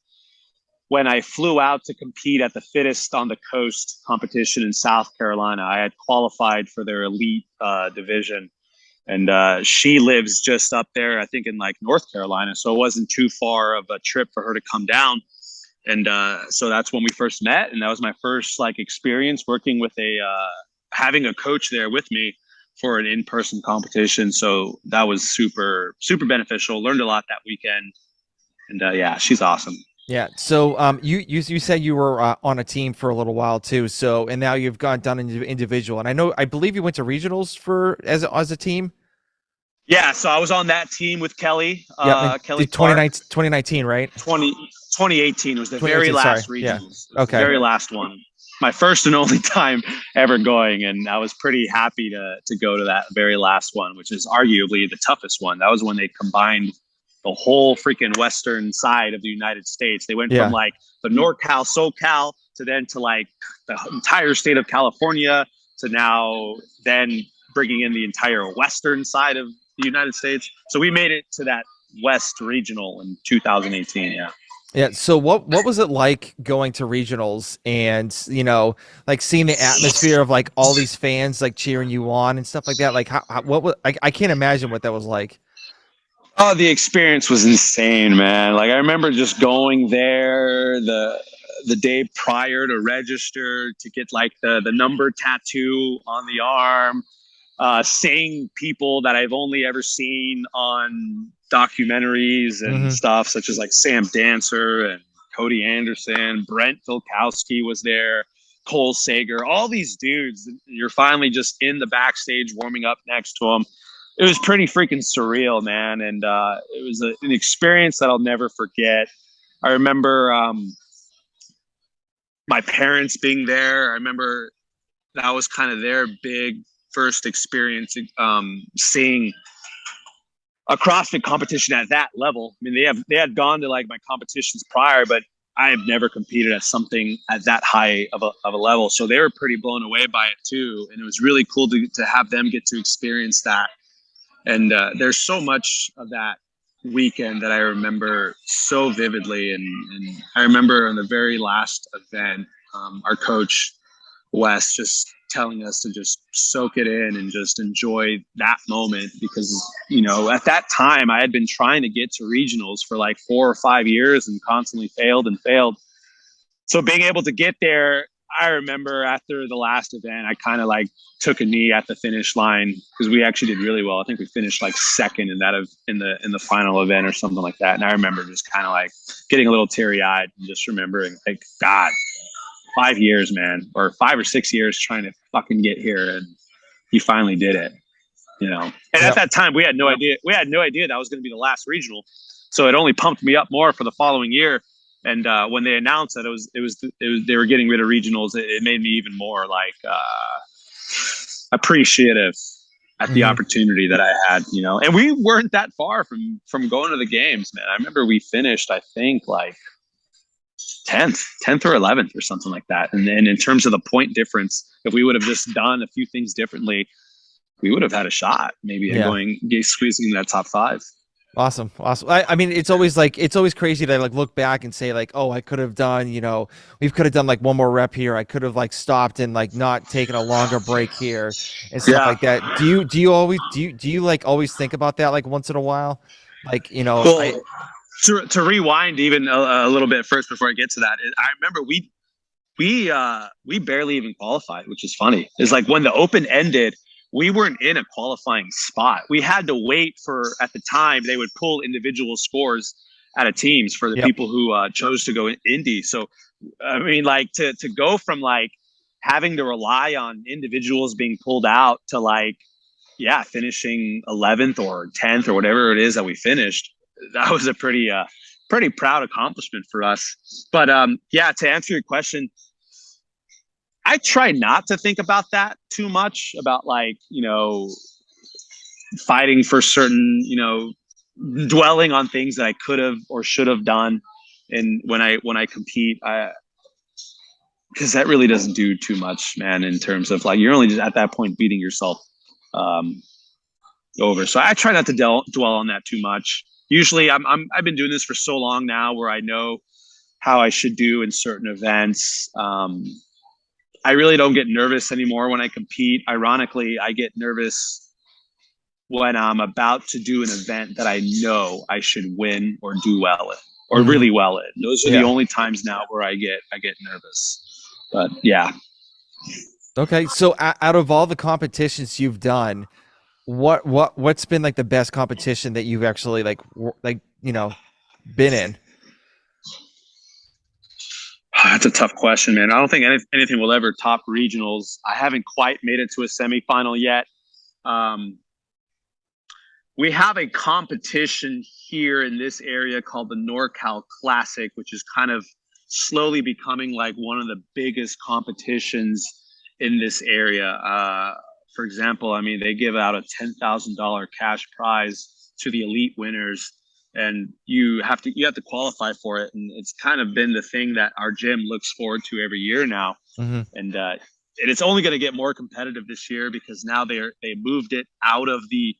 when I flew out to compete at the Fittest on the Coast competition in South Carolina. I had qualified for their elite division, and she lives just up there, I think in like North Carolina, so it wasn't too far of a trip for her to come down. And so that's when we first met, and that was my first like experience working with having a coach there with me for an in-person competition. So that was super beneficial. Learned a lot that weekend, and yeah, she's awesome. Yeah. So you said you were on a team for a little while too. So and now you've gone down into individual. And I believe you went to regionals as a team. Yeah, so I was on that team with Kelly. Yeah. Kelly Clark. 2019, right? 2018 was the very 2018, last sorry. Yeah. regionals. Okay. The very last one. My first and only time ever going, and I was pretty happy to go to that very last one, which is arguably the toughest one. That was when they combined the whole freaking western side of the United States. They went from like the NorCal, SoCal to then to like the entire state of California to now then bringing in the entire western side of the United States. So we made it to that West regional in 2018. Yeah. Yeah. So what was it like going to regionals and like seeing the atmosphere of like all these fans like cheering you on and stuff like that? Like what was I can't imagine what that was like. Oh, the experience was insane, man. Like I remember just going there the day prior to register to get like the number tattoo on the arm, seeing people that I've only ever seen on documentaries and stuff, such as like Sam Dancer and Cody Anderson, Brent Filkowski was there, Cole Sager, all these dudes. You're finally just in the backstage warming up next to them. It was pretty freaking surreal, man. And it was an experience that I'll never forget. I remember my parents being there. I remember that was kind of their big first experience seeing a CrossFit competition at that level. I mean, they had gone to like my competitions prior, but I have never competed at something at that high of a level. So they were pretty blown away by it too. And it was really cool to have them get to experience that. And there's so much of that weekend that I remember so vividly. And I remember on the very last event, our coach, Wes, just telling us to just soak it in and just enjoy that moment because, at that time I had been trying to get to regionals for like 4 or 5 years and constantly failed. So being able to get there, I remember after the last event, I kind of like took a knee at the finish line because we actually did really well. I think we finished like second in the final event or something like that. And I remember just kind of like getting a little teary eyed and just remembering like, God, 5 years, man, or 5 or 6 years trying to fucking get here. And you finally did it, And at that time we had no idea. We had no idea that was going to be the last regional. So it only pumped me up more for the following year. And when they announced that it was they were getting rid of regionals, it made me even more like appreciative at the opportunity that I had, And we weren't that far from going to the games, man. I remember we finished, I think, like 10th or 11th or something like that. And then in terms of the point difference, if we would have just done a few things differently, we would have had a shot maybe at squeezing that top 5. Awesome. I mean, it's always crazy to like look back and say like, oh, I could have done, we could have done like one more rep here. I could have like stopped and like not taken a longer break here and stuff like that. Do you like always think about that like once in a while? Like, to rewind even a little bit first before I get to that, I remember we we barely even qualified, which is funny. It's like when the open ended, we weren't in a qualifying spot. We had to wait for, at the time, they would pull individual scores out of teams for the Yep. people who chose to go in indie. So, I mean, like to go from like having to rely on individuals being pulled out to like, yeah, finishing 11th or 10th or whatever it is that we finished, that was a pretty proud accomplishment for us. But yeah, to answer your question, I try not to think about that too much, about like, fighting for certain, dwelling on things that I could have or should have done. And when I compete, because that really doesn't do too much, man, in terms of like, you're only just at that point beating yourself over. So I try not to dwell on that too much. Usually I've been doing this for so long now where I know how I should do in certain events. I really don't get nervous anymore when I compete. Ironically, I get nervous when I'm about to do an event that I know I should win or do well in, or really well in. Those are the only times now where I get nervous. But yeah. Okay. So out of all the competitions you've done, what's been like the best competition that you've actually been in? That's a tough question, man. I don't think anything will ever top regionals. I haven't quite made it to a semifinal yet. We have a competition here in this area called the NorCal Classic, which is kind of slowly becoming like one of the biggest competitions in this area. For example, I mean, they give out a $10,000 cash prize to the elite winners, and you have to qualify for it. And it's kind of been the thing that our gym looks forward to every year now. Mm-hmm. And it's only going to get more competitive this year because now they moved it out of the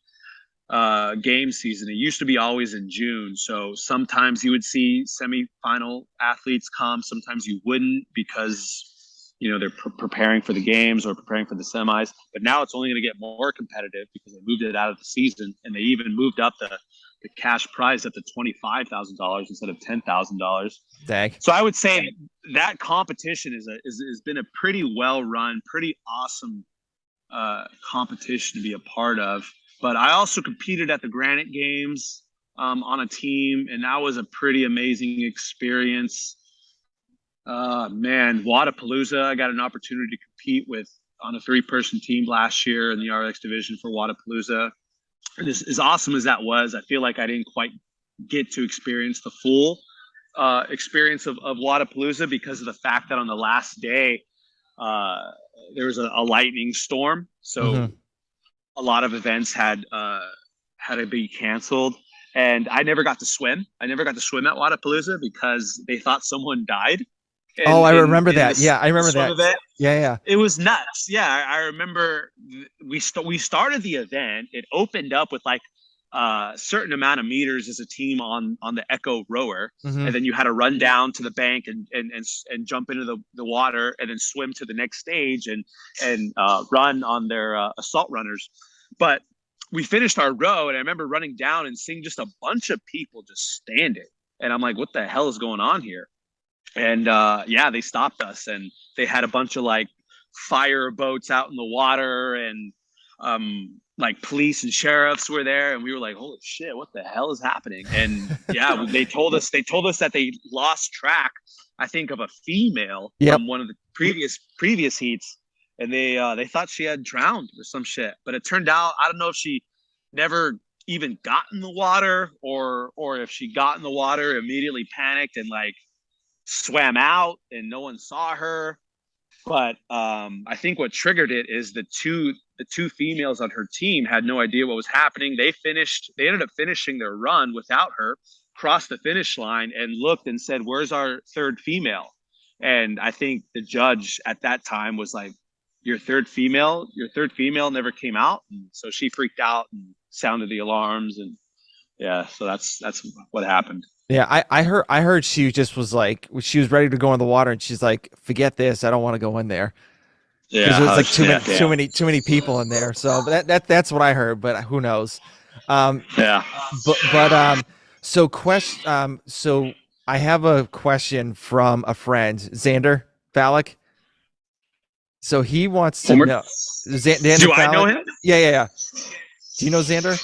game season. It used to be always in June. So sometimes you would see semifinal athletes come, sometimes you wouldn't because they're preparing for the games or preparing for the semis. But now it's only going to get more competitive because they moved it out of the season, and they even moved up the cash prize up to $25,000 instead of $10,000. Dang. So I would say that competition has been a pretty well run, pretty awesome competition to be a part of. But I also competed at the Granite Games on a team, and that was a pretty amazing experience. Man, Wadapalooza, I got an opportunity to compete on a 3-person team last year in the RX division for Wadapalooza. As awesome as that was, I feel like I didn't quite get to experience the full experience of Wadapalooza because of the fact that on the last day, there was a lightning storm. So a lot of events had to be canceled. And I never got to swim. I never got to swim at Wadapalooza because they thought someone died. I remember that. Yeah, I remember that. Event. Yeah. It was nuts. Yeah, I remember we started the event. It opened up with like a certain amount of meters as a team on the Echo rower, and then you had to run down to the bank and jump into the water and then swim to the next stage and run on their assault runners. But we finished our row, and I remember running down and seeing just a bunch of people just standing, and I'm like, what the hell is going on here? And they stopped us, and they had a bunch of like fire boats out in the water, and like police and sheriffs were there, and we were like, holy shit, what the hell is happening? And yeah, they told us that they lost track, I think, of a female from one of the previous heats, and they thought she had drowned or some shit. But it turned out, I don't know if she never even got in the water or if she got in the water, immediately panicked and like swam out and no one saw her. But I think what triggered it is the two females on her team had no idea what was happening. They ended up finishing their run without her, crossed the finish line and looked and said, where's our third female? And I think the judge at that time was like, your third female never came out. And so she freaked out and sounded the alarms, and yeah, so that's what happened. Yeah, I heard she just was like, she was ready to go in the water, and she's like, forget this, I don't want to go in there. Yeah, because there's like too many people in there. So that's what I heard, but who knows? Yeah. So I have a question from a friend, Xander. Phallic. So he wants to Homer? know. Xander Do I know Phallic? him? Yeah. Do you know Xander?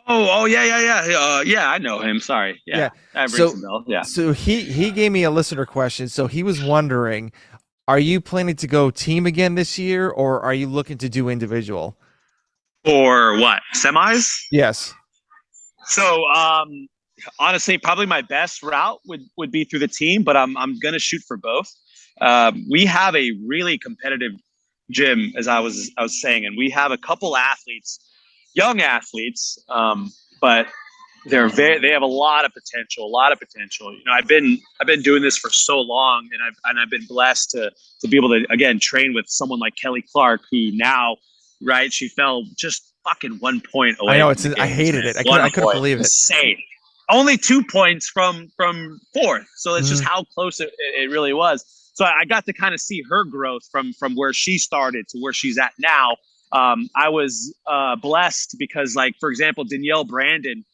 Oh, yeah. Yeah, I know him. Sorry. Yeah. Yeah, that rings So a bell. Yeah. so he gave me a listener question. So he was wondering, are you planning to go team again this year, or are you looking to do individual? For what? Semis? Yes. So, honestly, probably my best route would be through the team, but I'm gonna shoot for both. We have a really competitive gym, as I was saying, and we have a couple athletes, young athletes, but they have a lot of potential, You know, I've been doing this for so long, and I've been blessed to be able to again train with someone like Kelly Clark, who now, right, she fell just fucking 1 point I away know from the I games, hated man. it. I One couldn't point, believe it. insane. Only 2 points from fourth, so that's just Mhm. how close it really was. So I got to kind of see her growth from where she started to where she's at now. I was blessed because, like, for example, Danielle Brandon,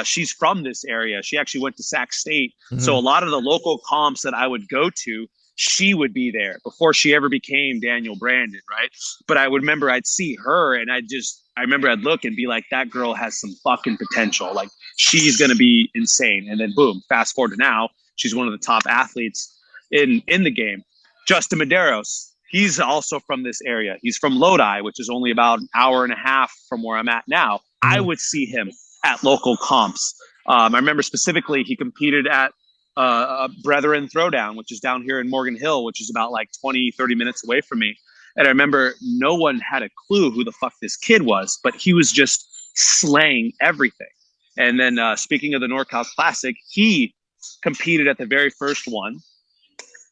she's from this area. She actually went to Sac State. So a Mhm. lot of the local comps that I would go to, she would be there before she ever became Daniel Brandon, right? But I would remember I'd see her and I remember I'd look and be like, that girl has some fucking potential. Like, she's going to be insane. And then boom, fast forward to now, she's one of the top athletes in the game. Justin Medeiros, he's also from this area. He's from Lodi, which is only about an hour and a half from where I'm at now. I Mhm. would see him at local comps. I remember specifically he competed at Brethren Throwdown, which is down here in Morgan Hill, which is about like 20, 30 minutes away from me. And I remember no one had a clue who the fuck this kid was, but he was just slaying everything. And then speaking of the NorCal Classic, he competed at the very first one,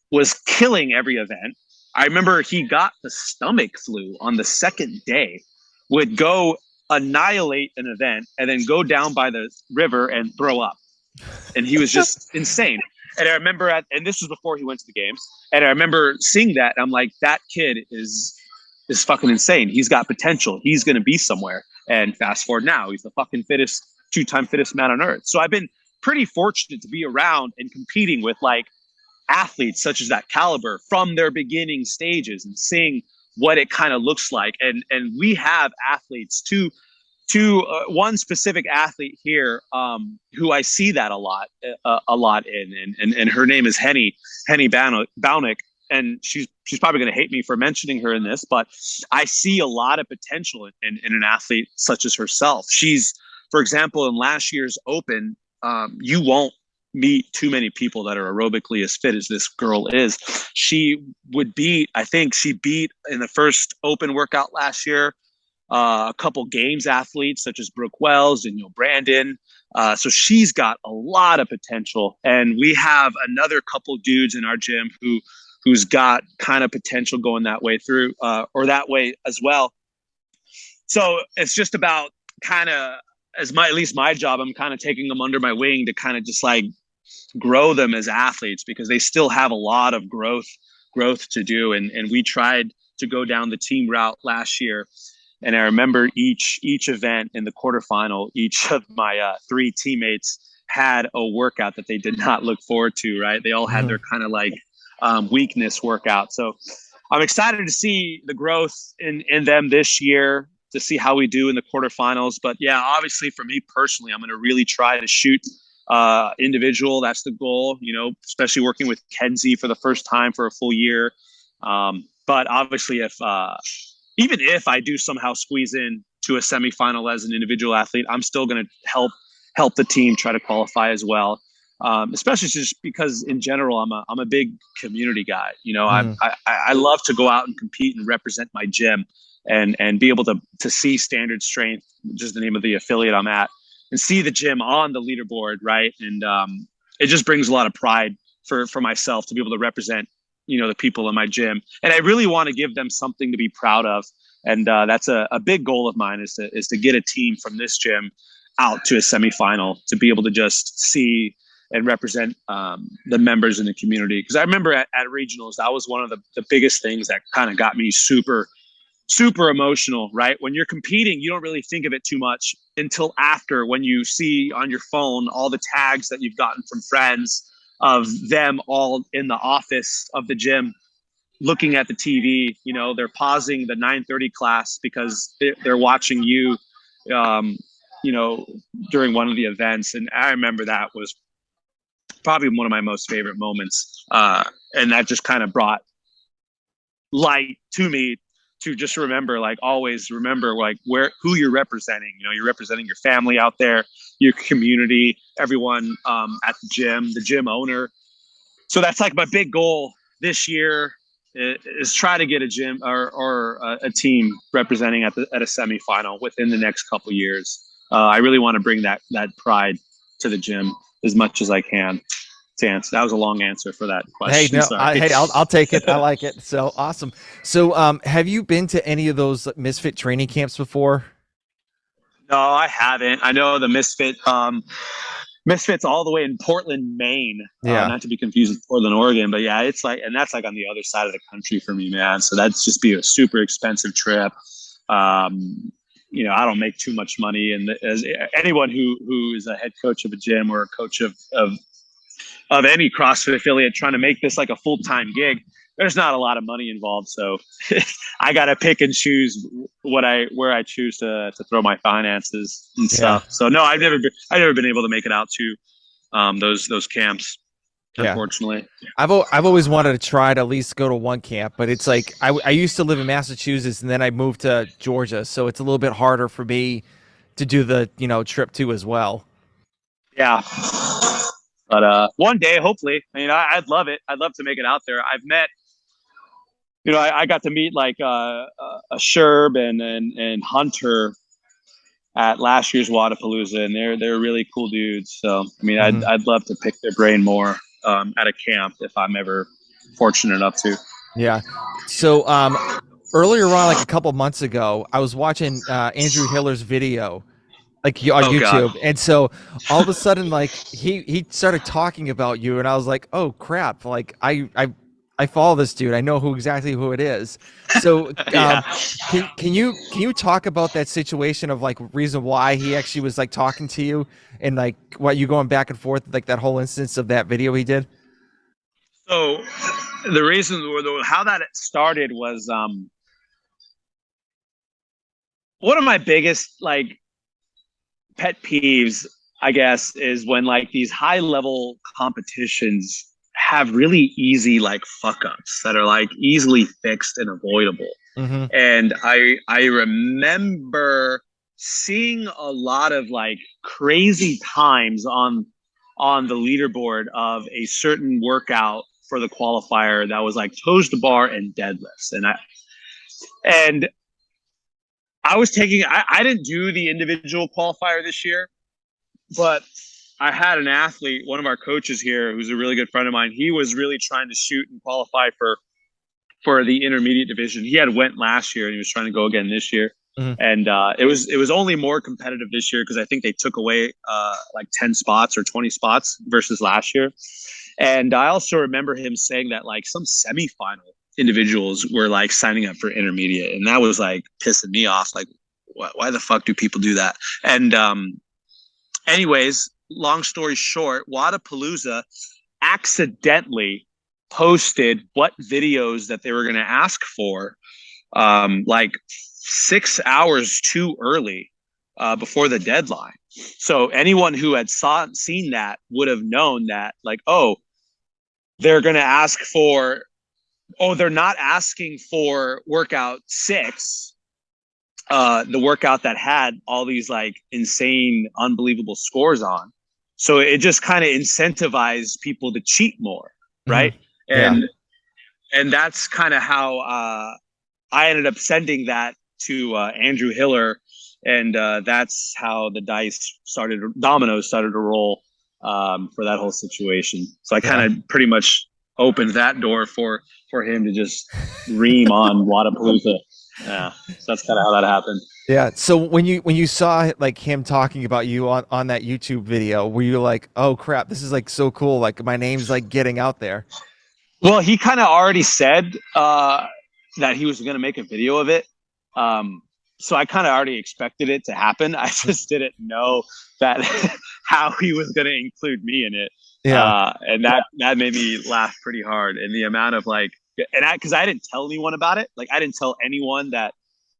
was killing every event. I remember he got the stomach flu on the second day, would go annihilate an event and then go down by the river and throw up. And he was just insane. And I remember and this was before he went to the games. And I remember seeing that. And I'm like, that kid is fucking insane. He's got potential. He's going to be somewhere. And fast forward now, he's the fucking fittest, 2-time fittest man on earth. So I've been pretty fortunate to be around and competing with like athletes such as that caliber from their beginning stages and seeing what it kind of looks like. And we have athletes to one specific athlete here who I see that a lot in, and her name is Henny Baunick, and she's probably going to hate me for mentioning her in this, but I see a lot of potential in an athlete such as herself. She's, for example, in last year's Open, you won't meet too many people that are aerobically as fit as this girl is. She beat in the first Open workout last year a couple games athletes such as Brooke Wells and Brandon. So she's got a lot of potential. And we have another couple dudes in our gym who's got kind of potential going that way through or that way as well. So it's just about kind of at least my job, I'm kind of taking them under my wing to kind of just like grow them as athletes because they still have a lot of growth to do. And we tried to go down the team route last year. And I remember each event in the quarterfinal, each of my three teammates had a workout that they did not look forward to, right? They all had their kind of like weakness workout. So I'm excited to see the growth in them this year, to see how we do in the quarterfinals. But yeah, obviously for me personally, I'm going to really try to shoot individual. That's the goal, especially working with Kenzie for the first time for a full year. But obviously even if I do somehow squeeze in to a semifinal as an individual athlete, I'm still going to help the team try to qualify as well. Especially just because in general, I'm a big community guy. I love to go out and compete and represent my gym and be able to see Standard Strength, which is the name of the affiliate I'm at, and see the gym on the leaderboard. Right. And it just brings a lot of pride for myself to be able to represent the people in my gym, and I really want to give them something to be proud of. And that's a big goal of mine is to get a team from this gym out to a semifinal to be able to just see and represent the members in the community. Because I remember at regionals, that was one of the biggest things that kind of got me super emotional, right? When you're competing, you don't really think of it too much until after, when you see on your phone all the tags that you've gotten from friends of them all in the office of the gym looking at the TV. You know, they're pausing the 9:30 class because they're watching you, you know, during one of the events. And I remember that was probably one of my most favorite moments. And that just kind of brought light to me to just remember, like, always remember, like, who you're representing. You know, you're representing your family out there, your community, everyone at the gym owner. So that's like my big goal this year is try to get a gym or a team representing at a semifinal within the next couple years. I really want to bring that pride to the gym as much as I can. That was a long answer for that question. Hey, no, Sorry. I'll take it. I like it. So awesome. So, have you been to any of those Misfit training camps before? No, I haven't. I know the Misfits all the way in Portland, Maine. Yeah. Not to be confused with Portland, Oregon, but yeah, it's like, and that's like on the other side of the country for me, man. So that's just be a super expensive trip. You know, I don't make too much money, and as anyone who is a head coach of a gym or a coach of any CrossFit affiliate trying to make this like a full-time gig, there's not a lot of money involved. So I got to pick and choose where I choose to throw my finances and stuff. Yeah. So no, I've never been able to make it out to those camps, unfortunately. I've always wanted to try to at least go to one camp, but it's like I used to live in Massachusetts and then I moved to Georgia, so it's a little bit harder for me to do the trip too as well. Yeah. But one day, hopefully, I'd love it. I'd love to make it out there. I've met, I got to meet like a Sherb and Hunter at last year's Wadapalooza, and they're really cool dudes. So I mean, I'd love to pick their brain more at a camp if I'm ever fortunate enough to. Yeah. So earlier on, like a couple months ago, I was watching Andrew Hiller's video like on YouTube. God. And so all of a sudden, like he started talking about you, and I was like, oh crap! Like I follow this dude. I know exactly who it is. So Yeah. can you talk about that situation of like reason why he actually was like talking to you and like what you going back and forth, like that whole instance of that video he did? So the reason how that started was one of my biggest like pet peeves, I guess, is when like these high level competitions have really easy like fuck ups that are like easily fixed and avoidable. Mm-hmm. And I remember seeing a lot of like crazy times on the leaderboard of a certain workout for the qualifier that was like toes to bar and deadlifts. And I was taking, I didn't do the individual qualifier this year, but I had an athlete, one of our coaches here, who's a really good friend of mine. He was really trying to shoot and qualify for the intermediate division. He had went last year and he was trying to go again this year. Mm-hmm. And it was only more competitive this year because I think they took away like 10 spots or 20 spots versus last year. And I also remember him saying that like some semifinal individuals were like signing up for intermediate, and that was like pissing me off. Like, why the fuck do people do that? And anyways, long story short, Wadapalooza accidentally posted what videos that they were going to ask for like 6 hours too early before the deadline. So anyone who had seen that would have known that like, oh, they're going to ask for, they're not asking for workout 6, the workout that had all these like insane, unbelievable scores on. So it just kind of incentivized people to cheat more, right? Mm-hmm. And that's kind of how I ended up sending that to Andrew Hiller, and that's how the dominoes started to roll for that whole situation. So I kind of pretty much opened that door for him to just ream on Wadapalooza. Yeah, so that's kind of how that happened. Yeah. So when you saw like him talking about you on that YouTube video, were you like, oh crap, this is like so cool, like my name's like getting out there? Well, he kind of already said that he was going to make a video of it. So I kind of already expected it to happen. I just didn't know that how he was going to include me in it. Yeah. And that made me laugh pretty hard. And the amount of like, because I didn't tell anyone about it. Like I didn't tell anyone that,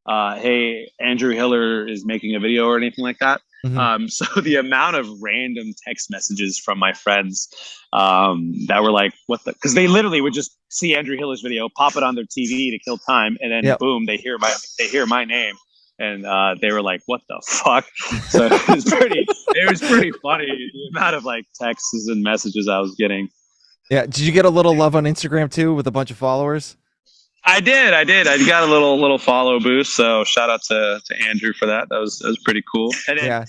hey, Andrew Hiller is making a video or anything like that. Mhm. So the amount of random text messages from my friends that were like, what the, because they literally would just see Andrew Hiller's video, pop it on their TV to kill time. And then Yep. boom, they hear my name. And they were like, "What the fuck?" So it was pretty funny the amount of like texts and messages I was getting. Yeah. Did you get a little love on Instagram too with a bunch of followers? I did. I got a little follow boost. So shout out to Andrew for that. That was pretty cool. And then Yeah.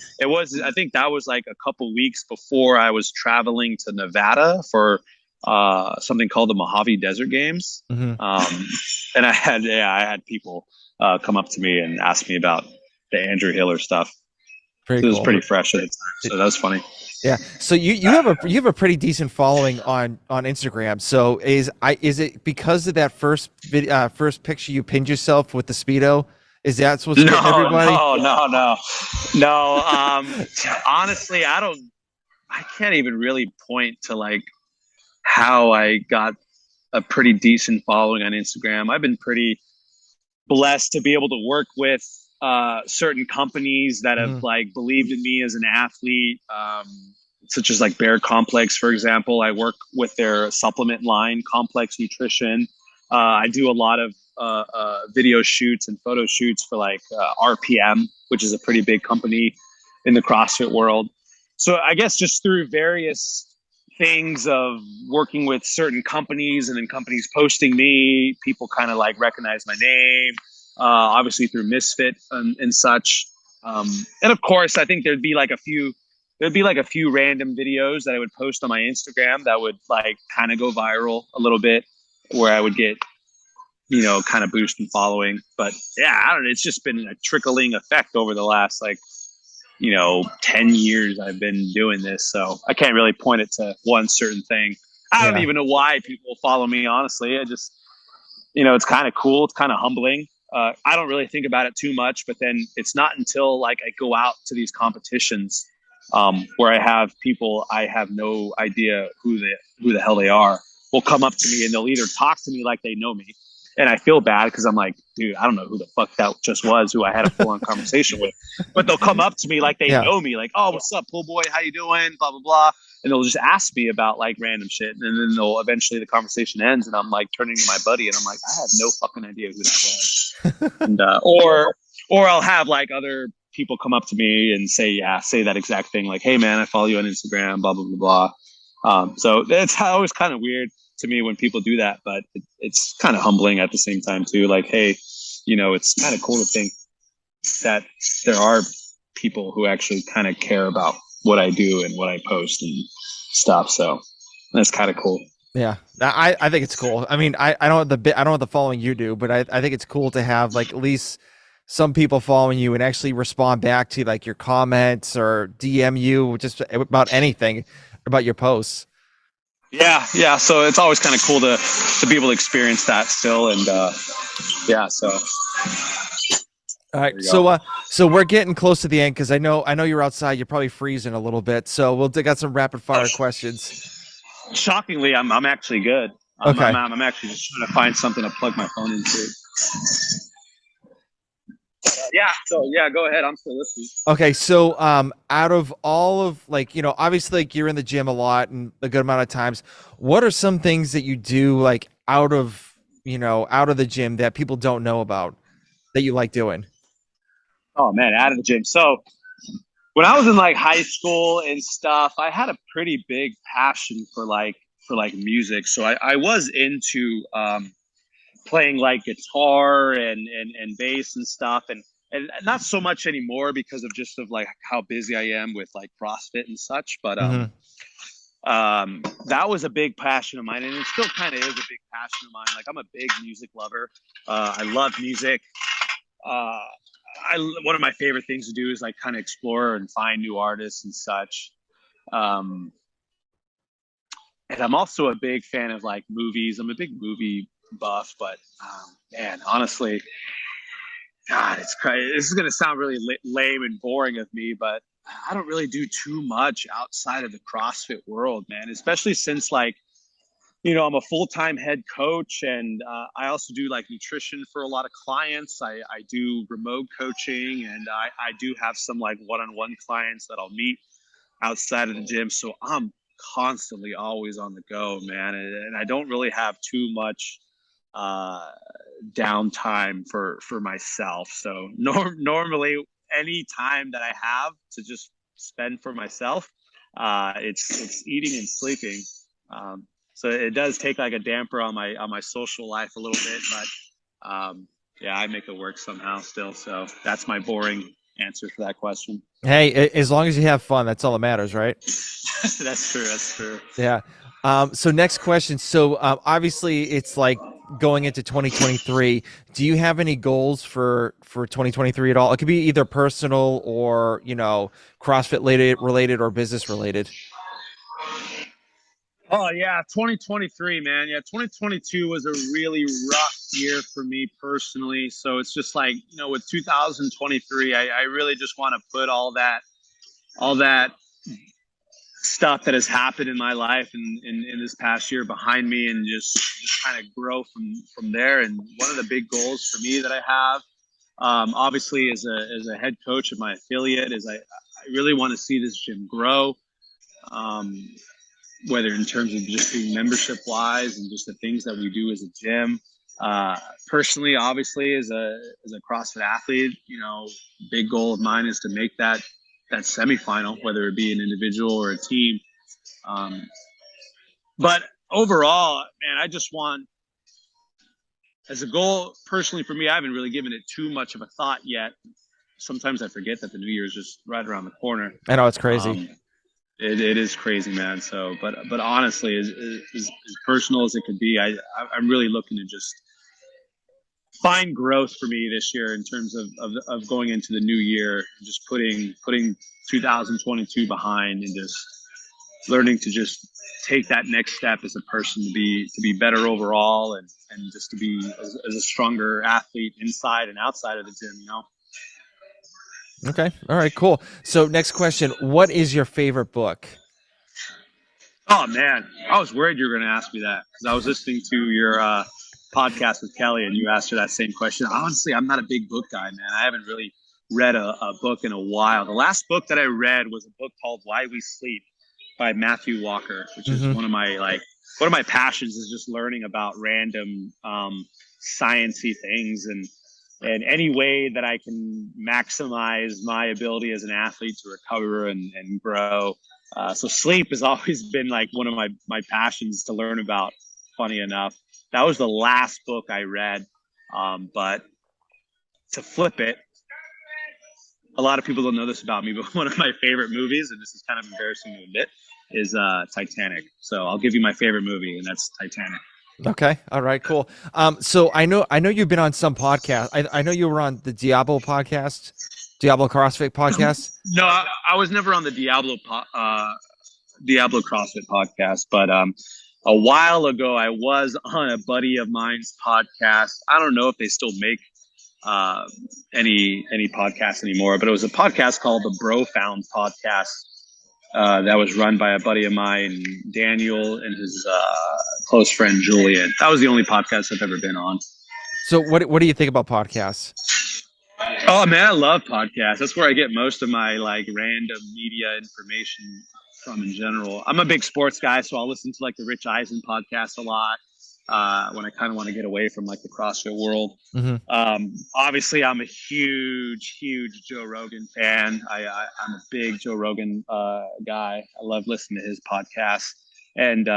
I think that was like a couple weeks before I was traveling to Nevada for something called the Mojave Desert Games. Hmm. And I had people come up to me and ask me about the Andrew Hiller stuff. Pretty It was cool. pretty fresh at the time, so that was funny. Yeah. So you have a pretty decent following on Instagram. So is it because of that first picture you pinned yourself with the Speedo? Is that what's getting everybody? No. Honestly, I can't even really point to like how I got a pretty decent following on Instagram. I've been pretty blessed to be able to work with certain companies that have like believed in me as an athlete, such as like Bear Complex, for example. I work with their supplement line, Complex Nutrition. I do a lot of video shoots and photo shoots for like RPM, which is a pretty big company in the CrossFit world. So I guess just through various things of working with certain companies and then companies posting me, people kind of like recognize my name, obviously through Misfit and such. And of course, I think there'd be like a few random videos that I would post on my Instagram that would like kind of go viral a little bit, where I would get, kind of boost in following. But yeah, I don't know. It's just been a trickling effect over the last like, 10 years I've been doing this. So I can't really point it to one certain thing. I don't Yeah. even know why people follow me, honestly. I just, it's kind of cool. It's kind of humbling. I don't really think about it too much, but then it's not until like I go out to these competitions where I have people I have no idea who the hell they are will come up to me and they'll either talk to me like they know me. And I feel bad because I'm like, dude, I don't know who the fuck that just was, who I had a full-on conversation with. But they'll come up to me like they Yeah. know me, like, oh, what's up, Pool Boy? How you doing? Blah, blah, blah. And they'll just ask me about like random shit. And then they'll eventually the conversation ends and I'm like turning to my buddy and I'm like, I have no fucking idea who that was. And or I'll have like other people come up to me and say that exact thing, like, hey man, I follow you on Instagram, blah, blah, blah, blah. So it's always kind of weird to me when people do that, but it's kind of humbling at the same time too. Like, hey, it's kind of cool to think that there are people who actually kind of care about what I do and what I post and stuff. So that's kind of cool. Yeah, I think it's cool. I mean, I don't have the following you do, but I think it's cool to have like at least some people following you and actually respond back to like your comments or DM you just about anything about your posts. Yeah. So it's always kind of cool to be able to experience that still, and yeah. So All right, so we're getting close to the end because I know you're outside. You're probably freezing a little bit, so we'll got some rapid fire questions. Shockingly, I'm actually good. Okay. I'm actually just trying to find something to plug my phone into. Yeah. So yeah, go ahead. I'm still listening. Okay. So, out of all of like, obviously like you're in the gym a lot and a good amount of times, what are some things that you do like out of the gym that people don't know about that you like doing? Oh man, out of the gym. So when I was in like high school and stuff, I had a pretty big passion for music. So I was into playing like guitar and bass and stuff, and not so much anymore because of just of like how busy I am with like CrossFit and such. But that was a big passion of mine, and it still kind of is a big passion of mine. Like I'm a big music lover. I love music. One of my favorite things to do is like kind of explore and find new artists and such. And I'm also a big fan of like movies. I'm a big movie buff, but man, honestly, God, it's crazy. This is gonna sound really lame and boring of me, but I don't really do too much outside of the CrossFit world, man, especially since like, I'm a full-time head coach, and I also do like nutrition for a lot of clients. I do remote coaching, and I do have some like one-on-one clients that I'll meet outside of the gym. So I'm constantly always on the go, man. And I don't really have too much uh, downtime for myself. So normally any time that I have to just spend for myself, it's eating and sleeping. Um, so it does take like a damper on my social life a little bit, but yeah, I make it work somehow still. So that's my boring answer for that question. Hey, as long as you have fun, that's all that matters, right? That's true. That's true. Yeah. So next question. So obviously it's like going into 2023. Do you have any goals for 2023 at all? It could be either personal or, CrossFit related or business related. Oh yeah, 2023, man. Yeah, 2022 was a really rough year for me personally. So it's just like, with 2023, I really just want to put all that stuff that has happened in my life and in this past year behind me, and just kind of grow from there. And one of the big goals for me that I have, obviously as a head coach of my affiliate, is I really want to see this gym grow. Um, Whether in terms of just being membership wise and just the things that we do as a gym. Personally, obviously, as a CrossFit athlete, big goal of mine is to make that semifinal, whether it be an individual or a team. Um, but overall, man, I just want, as a goal personally for me, I haven't really given it too much of a thought yet. Sometimes I forget that the new year is just right around the corner. I know it's crazy. It is crazy, man. So, but honestly, as personal as it could be, I'm really looking to just find growth for me this year in terms of going into the new year, just putting 2022 behind, and just learning to just take that next step as a person to be better overall, and just to be as a stronger athlete inside and outside of the gym. Okay. All right, cool. So next question, what is your favorite book? Oh man, I was worried you were going to ask me that, because I was listening to your podcast with Kelly, and you asked her that same question. Honestly, I'm not a big book guy, man. I haven't really read a book in a while. The last book that I read was a book called Why We Sleep by Matthew Walker, which is one of my passions, is just learning about random sciencey things, and any way that I can maximize my ability as an athlete to recover and grow. So sleep has always been like one of my passions to learn about, funny enough. That was the last book I read. But to flip it, a lot of people don't know this about me, but one of my favorite movies, and this is kind of embarrassing to admit, is Titanic. So I'll give you my favorite movie, and that's Titanic. Okay. All right, cool. So I know you've been on some podcast. I know you were on the Diablo podcast, Diablo CrossFit podcast. No, I was never on the Diablo CrossFit podcast, but a while ago I was on a buddy of mine's podcast. I don't know if they still make uh, any podcasts anymore, but it was a podcast called the Bro Found Podcast, that was run by a buddy of mine, Daniel, and his close friend Julian. That was the only podcast I've ever been on. So what do you think about podcasts? Oh man, I love podcasts. That's where I get most of my like random media information from in general. I'm a big sports guy, so I'll listen to like the Rich Eisen podcast a lot when I kind of want to get away from like the CrossFit world. Mm-hmm. Obviously, I'm a huge Joe Rogan fan. I'm a big Joe Rogan guy. I love listening to his podcast. And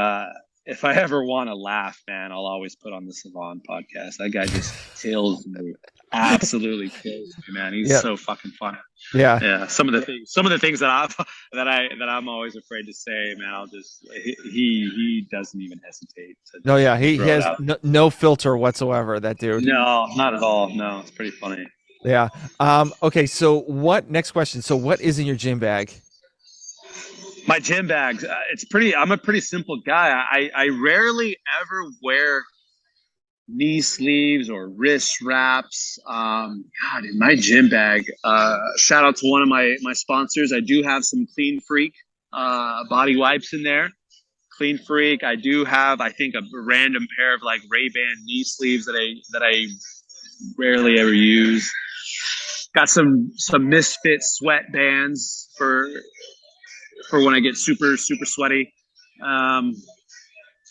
if I ever want to laugh, man, I'll always put on the Savan podcast. That guy just kills me. Absolutely kills me, man. He's so fucking funny. Yeah. Yeah. Some of the things that I'm always afraid to say, man, he doesn't even hesitate to No, yeah, he throw it has out. no filter whatsoever, that dude. No, not at all. No, it's pretty funny. Yeah. Okay, so next question. So what is in your gym bag? My gym bags. I'm a pretty simple guy. I rarely ever wear knee sleeves or wrist wraps. God, in my gym bag, shout out to one of my sponsors. I do have some Clean Freak body wipes in there. Clean Freak. I do have, I think, a random pair of like Ray-Ban knee sleeves that I rarely ever use. Got some Misfit sweat bands for when I get super sweaty.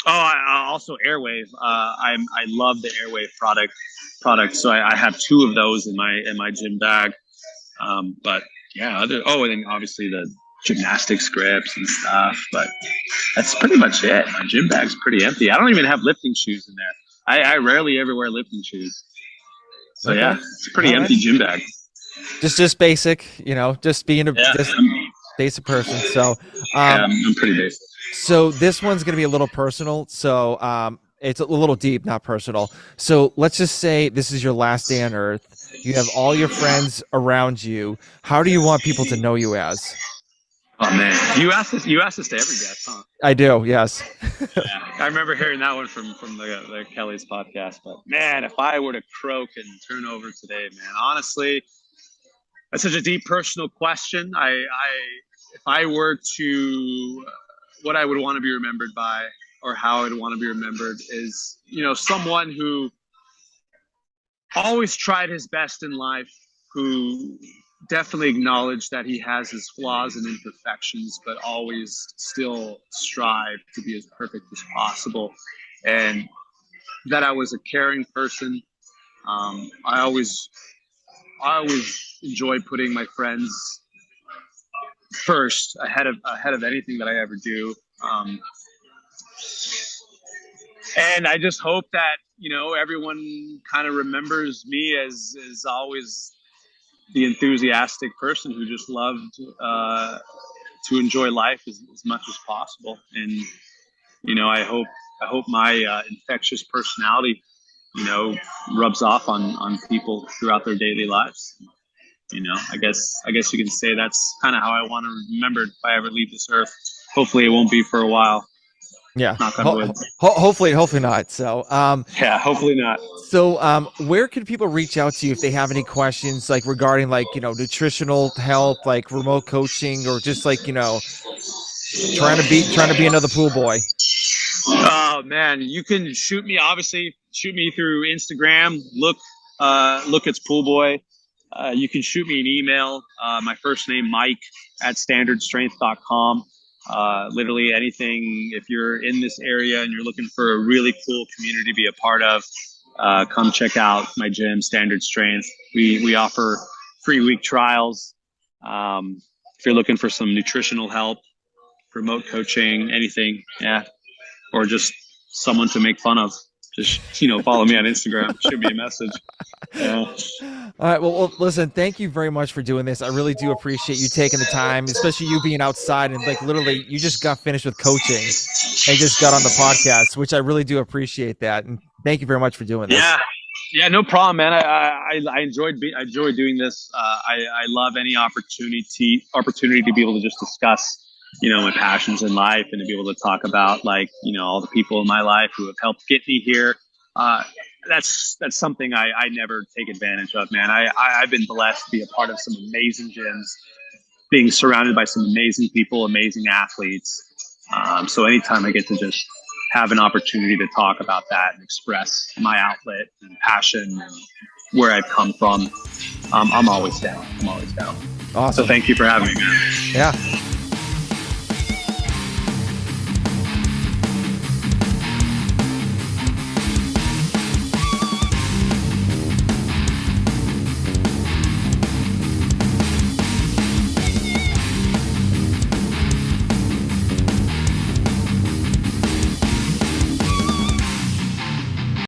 I also Airwave. I love the Airwave product. So I have two of those in my gym bag. But yeah, and then obviously the gymnastics grips and stuff. But that's pretty much it. My gym bag's pretty empty. I don't even have lifting shoes in there. I rarely ever wear lifting shoes. So okay. Yeah, it's a pretty empty gym bag. Just basic, just being just basic person. So I'm pretty basic. So this one's going to be a little personal. So it's a little deep, not personal. So let's just say this is your last day on Earth. You have all your friends around you. How do you want people to know you as? Oh man, you asked this to every guest, huh? I do, yes. Yeah, I remember hearing that one from the Kelly's podcast. But man, if I were to croak and turn over today, man, honestly, that's such a deep personal question. If I were to, what I would want to be remembered by, or how I would want to be remembered is, someone who always tried his best in life, who definitely acknowledged that he has his flaws and imperfections, but always still strive to be as perfect as possible. And that I was a caring person. I always enjoy putting my friends first ahead of anything that I ever do. And I just hope that, everyone kind of remembers me as always the enthusiastic person who just loved to enjoy life as much as possible. And, I hope my infectious personality, rubs off on people throughout their daily lives. I guess you can say that's kind of how I want to be remembered if I ever leave this earth. Hopefully it won't be for a while. Yeah. Knock on wood. Hopefully not. So, yeah, hopefully not. So, where can people reach out to you if they have any questions, like regarding nutritional help, like remote coaching, or just trying to be another pool boy? Oh man, you can shoot me through Instagram. Look, it's Pool Boy. You can shoot me an email. My first name, Mike @standardstrength.com. Literally anything. If you're in this area and you're looking for a really cool community to be a part of, come check out my gym, Standard Strength. We offer free week trials. If you're looking for some nutritional help, remote coaching, anything, yeah, or just someone to make fun of, just follow me on Instagram. Shoot me a message. Yeah. All right. Well, listen, thank you very much for doing this. I really do appreciate you taking the time, especially you being outside and literally you just got finished with coaching and just got on the podcast, which I really do appreciate that. And thank you very much for doing this. Yeah, no problem, man. I enjoy doing this. I love any opportunity to be able to just discuss, my passions in life and to be able to talk about all the people in my life who have helped get me here. That's something I never take advantage of, man. I've been blessed to be a part of some amazing gyms, being surrounded by some amazing people, amazing athletes. So anytime I get to just have an opportunity to talk about that and express my outlet and passion and where I've come from, I'm always down. Awesome. So thank you for having me, man. Yeah.